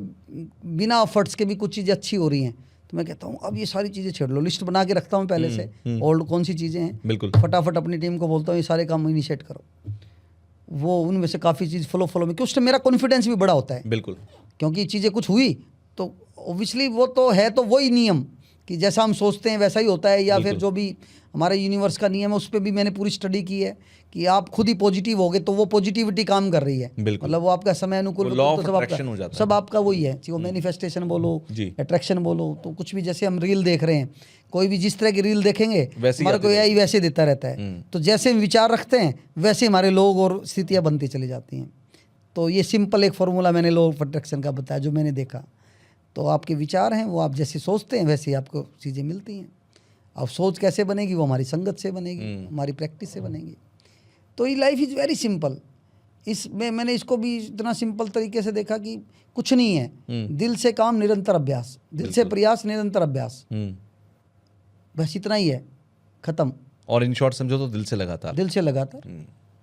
S2: बिना एफर्ट्स के भी कुछ चीज़ें अच्छी हो रही हैं, तो मैं कहता हूँ अब ये सारी चीज़ें छेड़ लो। लिस्ट बना के रखता हूँ पहले से, ओल्ड कौन सी चीज़ें हैं,
S1: बिल्कुल
S2: फटाफट अपनी टीम को बोलता हूँ ये सारे काम इनिशिएट करो। वो उनमें से काफ़ी चीज़ फॉलो में, क्योंकि उस टाइम मेरा कॉन्फिडेंस भी बड़ा होता है।
S1: बिल्कुल।
S2: क्योंकि चीज़ें कुछ हुई तो ऑब्वियसली वो तो है, तो वही नियम कि जैसा हम सोचते हैं वैसा ही होता है, या फिर जो भी हमारे यूनिवर्स का नियम है उस पर भी मैंने पूरी स्टडी की है कि आप खुद ही पॉजिटिव होगे तो वो पॉजिटिविटी काम कर रही है। मतलब वो आपका समय अनुकूल तो सब आपका वही है, वो मैनिफेस्टेशन बोलो, अट्रैक्शन बोलो, तो कुछ भी जैसे हम रील देख रहे हैं, कोई भी जिस तरह की रील देखेंगे हमारा कोई AI वैसे देता रहता है, तो जैसे हम विचार रखते हैं वैसे हमारे लोग और स्थितियाँ बनती चली जाती हैं। तो ये सिंपल एक फार्मूला मैंने लॉ ऑफ अट्रैक्शन का बताया जो मैंने देखा। तो आपके विचार हैं वो आप जैसे सोचते हैं वैसे आपको चीज़ें मिलती हैं। अब सोच कैसे बनेगी? वो हमारी संगत से बनेगी, हमारी प्रैक्टिस से बनेगी। तो ये लाइफ इज़ वेरी सिंपल। इसमें मैंने इसको भी इतना सिंपल तरीके से देखा कि कुछ नहीं है, दिल से काम, निरंतर अभ्यास, दिल से प्रयास, निरंतर अभ्यास, बस इतना ही है, खत्म।
S1: और इन शॉर्ट समझो तो दिल से लगातार,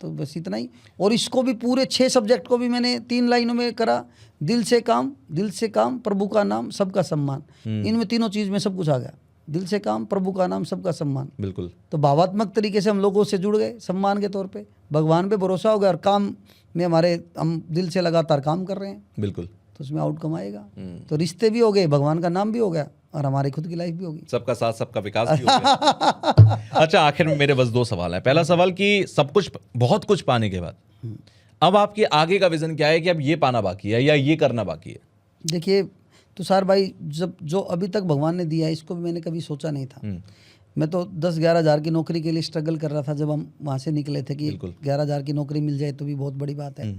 S1: तो बस इतना ही। और इसको भी पूरे 6 सब्जेक्ट को भी मैंने 3 लाइनों में करा, दिल से काम, प्रभु का नाम, सबका सम्मान। इनमें तीनों चीज़ में सब कुछ आ गया, दिल से काम, प्रभु का नाम, सबका सम्मान। बिल्कुल।
S2: तो भावात्मक तरीके से हम लोगों से जुड़ गए, सम्मान के तौर पे, भगवान पे भरोसा हो गया, और काम में हम दिल से लगातार काम कर रहे हैं।
S1: बिल्कुल।
S2: तो उसमें आउटकम आएगा। तो रिश्ते भी हो गए, भगवान का नाम भी हो गया, और हमारी खुद की लाइफ भी होगी,
S1: सबका साथ सबका विकास भी हो गया। अच्छा, आखिर में मेरे बस 2 सवाल हैं। पहला सवाल कि सब कुछ, बहुत कुछ पाने के बाद अब आपके आगे का विजन क्या है कि अब ये पाना बाकी है या ये करना बाकी है?
S2: देखिए तुषार भाई, जब जो अभी तक भगवान ने दिया है इसको भी मैंने कभी सोचा नहीं था। मैं तो 10-11 हज़ार की नौकरी के लिए स्ट्रगल कर रहा था जब हम वहाँ से निकले थे कि
S1: बिल्कुल।
S2: 11 हज़ार की नौकरी मिल जाए तो भी बहुत बड़ी बात है।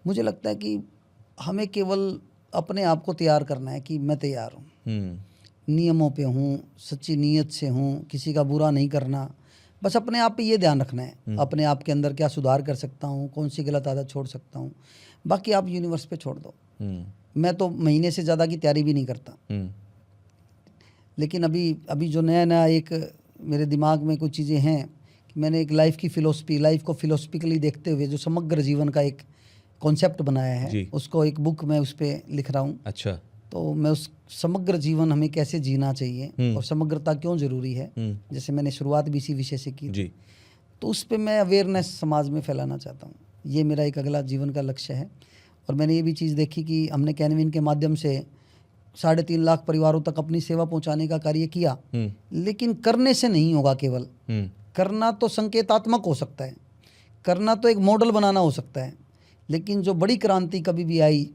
S2: मुझे लगता है कि हमें केवल अपने आप को तैयार करना है कि मैं तैयार हूँ, नियमों पे हूँ, सच्ची नीयत से हूँ, किसी का बुरा नहीं करना। बस अपने आप पे ये ध्यान रखना है, अपने आप के अंदर क्या सुधार कर सकता हूँ, कौन सी गलत आदत छोड़ सकता हूँ। बाकी आप यूनिवर्स पे छोड़ दो। मैं तो महीने से ज़्यादा की तैयारी भी नहीं करता, लेकिन अभी जो नया एक मेरे दिमाग में कुछ चीज़ें हैं कि मैंने एक लाइफ को फिलोसफिकली देखते हुए जो समग्र जीवन का एक कॉन्सेप्ट बनाया है, उसको एक बुक में उस पर लिख रहा हूँ।
S1: अच्छा।
S2: तो मैं उस समग्र जीवन हमें कैसे जीना चाहिए और समग्रता क्यों ज़रूरी है, जैसे मैंने शुरुआत भी इसी विषय से की थी, तो उस पर मैं अवेयरनेस समाज में फैलाना चाहता हूँ। ये मेरा एक अगला जीवन का लक्ष्य है। और मैंने ये भी चीज़ देखी कि हमने कैनविन के माध्यम से 3.5 लाख परिवारों तक अपनी सेवा पहुंचाने का कार्य किया, लेकिन करने से नहीं होगा। केवल करना तो संकेतात्मक हो सकता है, करना तो एक मॉडल बनाना हो सकता है, लेकिन जो बड़ी क्रांति कभी भी आई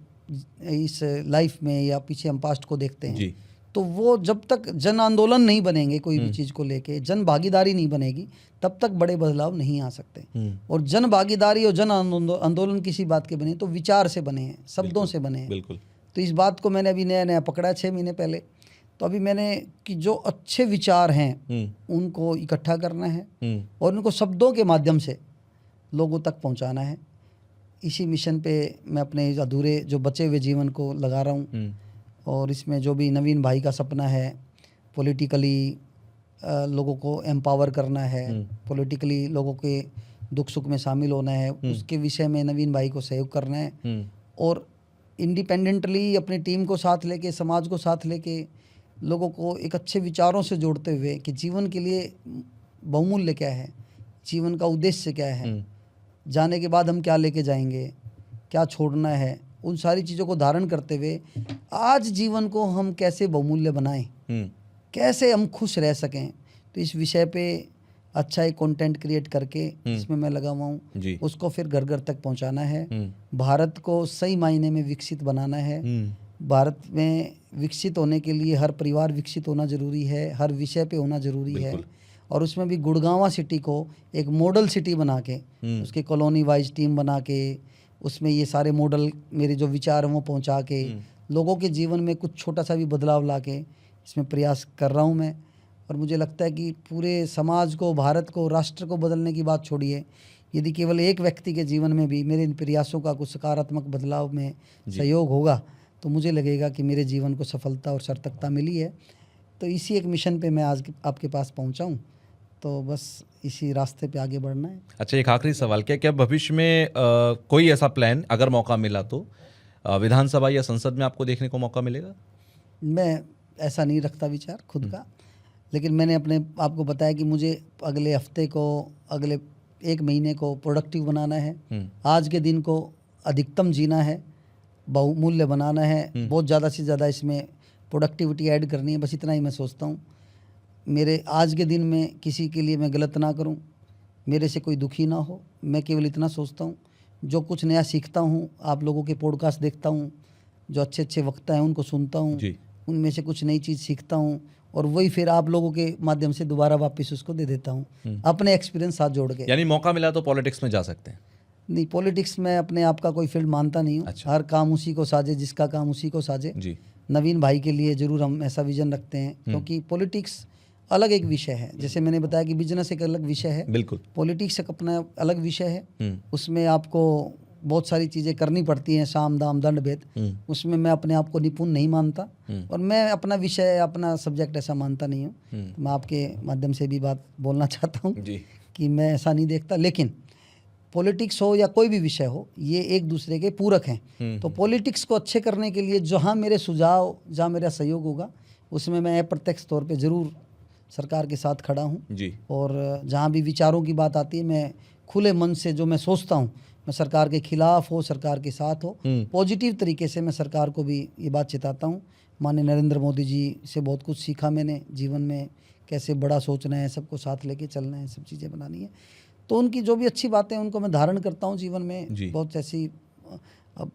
S2: इस लाइफ में या पीछे हम पास्ट को देखते हैं, तो वो जब तक जन आंदोलन नहीं बनेंगे, कोई भी चीज़ को लेके जन भागीदारी नहीं बनेगी, तब तक बड़े बदलाव नहीं आ सकते। और जन भागीदारी और जन आंदोलन किसी बात के बने तो विचार से बने हैं, शब्दों से बने हैं।
S1: बिल्कुल।
S2: तो इस बात को मैंने अभी नया पकड़ा 6 महीने पहले। तो अभी मैंने कि जो अच्छे विचार हैं उनको इकट्ठा करना है और उनको शब्दों के माध्यम से लोगों तक पहुंचाना है। इसी मिशन पे मैं अपने अधूरे जो बचे हुए जीवन को लगा रहा हूँ। और इसमें जो भी नवीन भाई का सपना है, पॉलिटिकली लोगों को एम्पावर करना है, पॉलिटिकली लोगों के दुख सुख में शामिल होना है, उसके विषय में नवीन भाई को सहयोग करना है। और इंडिपेंडेंटली अपनी टीम को साथ लेके, समाज को साथ लेके, लोगों को एक अच्छे विचारों से जोड़ते हुए कि जीवन के लिए बहुमूल्य क्या है, जीवन का उद्देश्य क्या है, जाने के बाद हम क्या लेके जाएंगे, क्या छोड़ना है, उन सारी चीज़ों को धारण करते हुए आज जीवन को हम कैसे बहुमूल्य बनाएं, कैसे हम खुश रह सकें। तो इस विषय पे अच्छा एक कंटेंट क्रिएट करके इसमें मैं लगा हुआ हूँ, उसको फिर घर घर तक पहुँचाना है। भारत को सही मायने में विकसित बनाना है। भारत में विकसित होने के लिए हर परिवार विकसित होना ज़रूरी है, हर विषय पे होना ज़रूरी है। और उसमें भी गुड़गांवा सिटी को एक मॉडल सिटी बना के, उसके कॉलोनी वाइज टीम बना के, उसमें ये सारे मॉडल मेरे जो विचार हैं वो पहुँचा के लोगों के जीवन में कुछ छोटा सा भी बदलाव ला के इसमें प्रयास कर रहा हूँ मैं। और मुझे लगता है कि पूरे समाज को, भारत को, राष्ट्र को बदलने की बात छोड़िए, यदि केवल एक व्यक्ति के जीवन में भी मेरे इन प्रयासों का कुछ सकारात्मक बदलाव में सहयोग होगा तो मुझे लगेगा कि मेरे जीवन को सफलता और सार्थकता मिली है। तो इसी एक मिशन पे मैं आज आपके पास पहुंचा हूं, तो बस इसी रास्ते पे आगे बढ़ना है।
S1: अच्छा, एक आखिरी सवाल, क्या भविष्य में कोई ऐसा प्लान, अगर मौका मिला तो विधानसभा या संसद में आपको देखने को मौका मिलेगा?
S2: मैं ऐसा नहीं रखता विचार खुद का, लेकिन मैंने अपने आपको बताया कि मुझे अगले हफ्ते को, अगले 1 महीने को प्रोडक्टिव बनाना है। आज के दिन को अधिकतम जीना है, बहुमूल्य बनाना है, बहुत ज़्यादा से ज़्यादा इसमें प्रोडक्टिविटी ऐड करनी है। बस इतना ही मैं सोचता हूँ। मेरे आज के दिन में किसी के लिए मैं गलत ना करूँ, मेरे से कोई दुखी ना हो। मैं केवल इतना सोचता हूँ, जो कुछ नया सीखता हूँ, आप लोगों के पॉडकास्ट देखता हूँ, जो अच्छे अच्छे वक्ता हैं उनको सुनता हूँ, उनमें से कुछ नई चीज़ सीखता हूँ और वही फिर आप लोगों के माध्यम से दोबारा वापस उसको दे देता हूँ, अपने एक्सपीरियंस साथ जोड़ के।
S1: यानी मौका मिला तो पॉलिटिक्स में जा सकते हैं?
S2: नहीं, पॉलिटिक्स में अपने आप का कोई फील्ड मानता नहीं हूँ। अच्छा। हर काम उसी को साजे जिसका काम उसी को साजे। जी। नवीन भाई के लिए ज़रूर हम ऐसा विजन रखते हैं, क्योंकि पॉलिटिक्स अलग एक विषय है। जैसे मैंने बताया कि बिजनेस एक अलग विषय है, बिल्कुल, पॉलिटिक्स एक अपना अलग विषय है। उसमें आपको बहुत सारी चीज़ें करनी पड़ती हैं, साम दाम दंड भेद। उसमें मैं अपने आप को निपुण नहीं मानता और मैं अपना विषय, अपना सब्जेक्ट ऐसा मानता नहीं हूँ। तो मैं आपके माध्यम से भी बात बोलना चाहता हूँ कि मैं ऐसा नहीं देखता। लेकिन पॉलिटिक्स हो या कोई भी विषय हो, ये एक दूसरे के पूरक हैं। तो पॉलिटिक्स को अच्छे करने के लिए जहाँ मेरे सुझाव, जहाँ मेरा सहयोग होगा, उसमें मैं अप्रत्यक्ष तौर पे ज़रूर सरकार के साथ खड़ा हूँ जी। और जहाँ भी विचारों की बात आती है, मैं खुले मन से जो मैं सोचता हूँ, मैं सरकार के खिलाफ हो, सरकार के साथ हो, पॉजिटिव तरीके से मैं सरकार को भी ये बात चिताता हूँ। माननीय नरेंद्र मोदी जी से बहुत कुछ सीखा मैंने जीवन में, कैसे बड़ा सोचना है, सबको साथ लेके चलना है, सब चीज़ें बनानी है। तो उनकी जो भी अच्छी बातें हैं उनको मैं धारण करता हूँ जीवन में। बहुत ऐसी, अब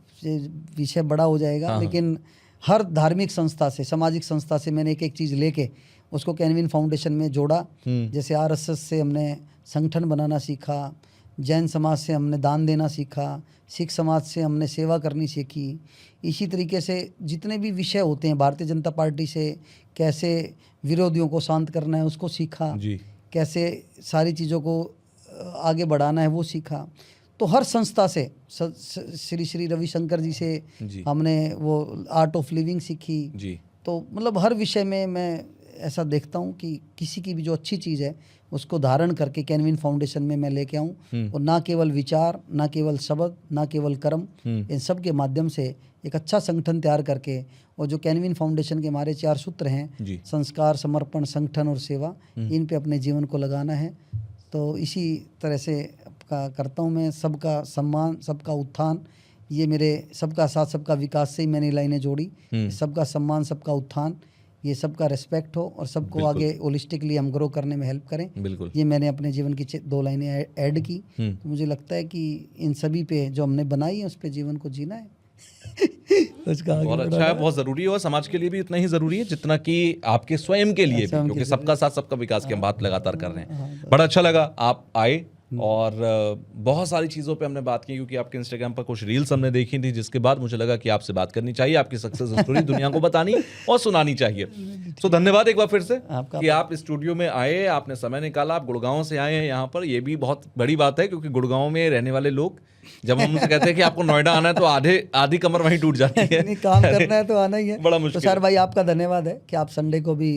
S2: विषय बड़ा हो जाएगा, लेकिन हर धार्मिक संस्था से, सामाजिक संस्था से मैंने एक एक चीज़ लेके उसको कैनविन फाउंडेशन में जोड़ा। जैसे आरएसएस से हमने संगठन बनाना सीखा, जैन समाज से हमने दान देना सीखा, सिख समाज से हमने सेवा करनी सीखी। इसी तरीके से जितने भी विषय होते हैं, भारतीय जनता पार्टी से कैसे विरोधियों को शांत करना है उसको सीखा
S1: जी।
S2: कैसे सारी चीज़ों को आगे बढ़ाना है वो सीखा। तो हर संस्था से श्री श्री रविशंकर जी से
S1: जी।
S2: हमने वो आर्ट ऑफ लिविंग सीखी
S1: जी।
S2: तो मतलब हर विषय में मैं ऐसा देखता हूँ कि किसी की भी जो अच्छी चीज़ है उसको धारण करके कैनविन फाउंडेशन में मैं लेके आऊँ और ना केवल विचार, ना केवल शब्द, ना केवल कर्म, इन सब के माध्यम से एक अच्छा संगठन तैयार करके, और जो कैनविन फाउंडेशन के हमारे 4 सूत्र हैं
S1: जी।
S2: संस्कार, समर्पण, संगठन और सेवा, इन पे अपने जीवन को लगाना है। तो इसी तरह से करता हूँ मैं। सबका सम्मान, सबका उत्थान, ये मेरे सबका साथ सबका विकास से ही मैंने लाइनें जोड़ी। सबका सम्मान, सबका उत्थान, ये सबका रेस्पेक्ट हो और सबको आगे होलिस्टिकली हम ग्रो करने में हेल्प करें।
S1: बिल्कुल।
S2: ये मैंने अपने जीवन की 2 लाइनें ऐड की। तो मुझे लगता है कि इन सभी पे जो हमने बनाई है उस पे जीवन को जीना है। उसका आगे
S1: बहुत अच्छा
S2: बढ़ाना
S1: है, बहुत जरूरी है और समाज के लिए भी उतना ही जरूरी है जितना कि आपके स्वयं के लिए भी, क्योंकि सबका साथ सबका विकास की हम बात लगातार कर रहे हैं। बड़ा अच्छा लगा आप आए और बहुत सारी चीज़ों पे हमने बात की, क्योंकि आपके इंस्टाग्राम पर कुछ रील्स हमने देखी थी जिसके बाद मुझे लगा कि आपसे बात करनी चाहिए, आपकी सक्सेस स्टोरी दुनिया को बतानी और सुनानी चाहिए। तो धन्यवाद एक बार फिर से कि आप स्टूडियो में आए, आपने समय निकाला, आप गुड़गांव से आए हैं यहाँ पर। ये भी बहुत बड़ी बात है, क्योंकि गुड़गांव में रहने वाले लोग जब हम उनसे कहते हैं कि आपको नोएडा आना है तो आधी कमर वहीं टूट जाती है।
S2: नहीं, काम करना है तो आना ही है।
S1: बड़ा मुश्किल।
S2: तो सर भाई आपका धन्यवाद है कि आप संडे को भी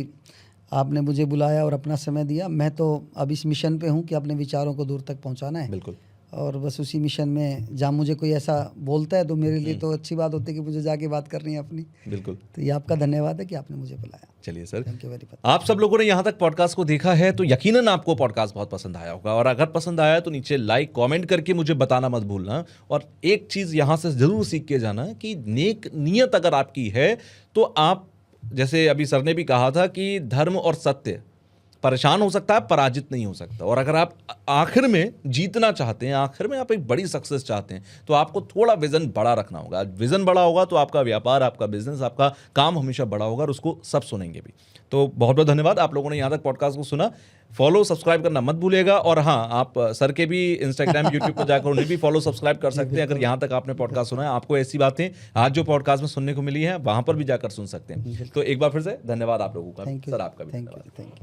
S2: आपने मुझे बुलाया और अपना समय दिया। मैं तो अब इस मिशन पे हूँ कि अपने विचारों को दूर तक पहुँचाना है।
S1: बिल्कुल।
S2: और बस उसी मिशन में जहाँ मुझे कोई ऐसा बोलता है तो मेरे लिए तो अच्छी बात होती है कि मुझे जाके बात करनी है अपनी।
S1: बिल्कुल।
S2: तो ये आपका धन्यवाद है कि आपने मुझे बुलाया।
S1: चलिए sir,
S2: thank you very much.
S1: आप सब लोगों ने यहाँ तक पॉडकास्ट को देखा है तो यकीनन आपको पॉडकास्ट बहुत पसंद आया होगा, और अगर पसंद आया तो नीचे लाइक कमेंट करके मुझे बताना मत भूलना। और एक चीज़ यहाँ से ज़रूर सीख के जाना कि नेक नीयत अगर आपकी है तो आप, जैसे अभी सर ने भी कहा था कि धर्म और सत्य परेशान हो सकता है, पराजित नहीं हो सकता। और अगर आप आखिर में जीतना चाहते हैं, आखिर में आप एक बड़ी सक्सेस चाहते हैं, तो आपको थोड़ा विजन बड़ा रखना होगा। विजन बड़ा होगा तो आपका व्यापार, आपका बिजनेस, आपका काम हमेशा बड़ा होगा और उसको सब सुनेंगे भी। तो बहुत बहुत धन्यवाद आप लोगों ने यहाँ तक पॉडकास्ट को सुना। फॉलो सब्सक्राइब करना मत भूलिएगा। और हाँ, आप सर के भी इंस्टाग्राम, यूट्यूब पर जाकर उन्हें भी फॉलो सब्सक्राइब कर सकते हैं। अगर यहाँ तक आपने पॉडकास्ट सुना है, आपको ऐसी बातें आज जो पॉडकास्ट में सुनने को मिली है वहाँ पर भी जाकर सुन सकते हैं। तो एक बार फिर से धन्यवाद आप लोगों का। सर आपका भी धन्यवाद।
S2: Thank you.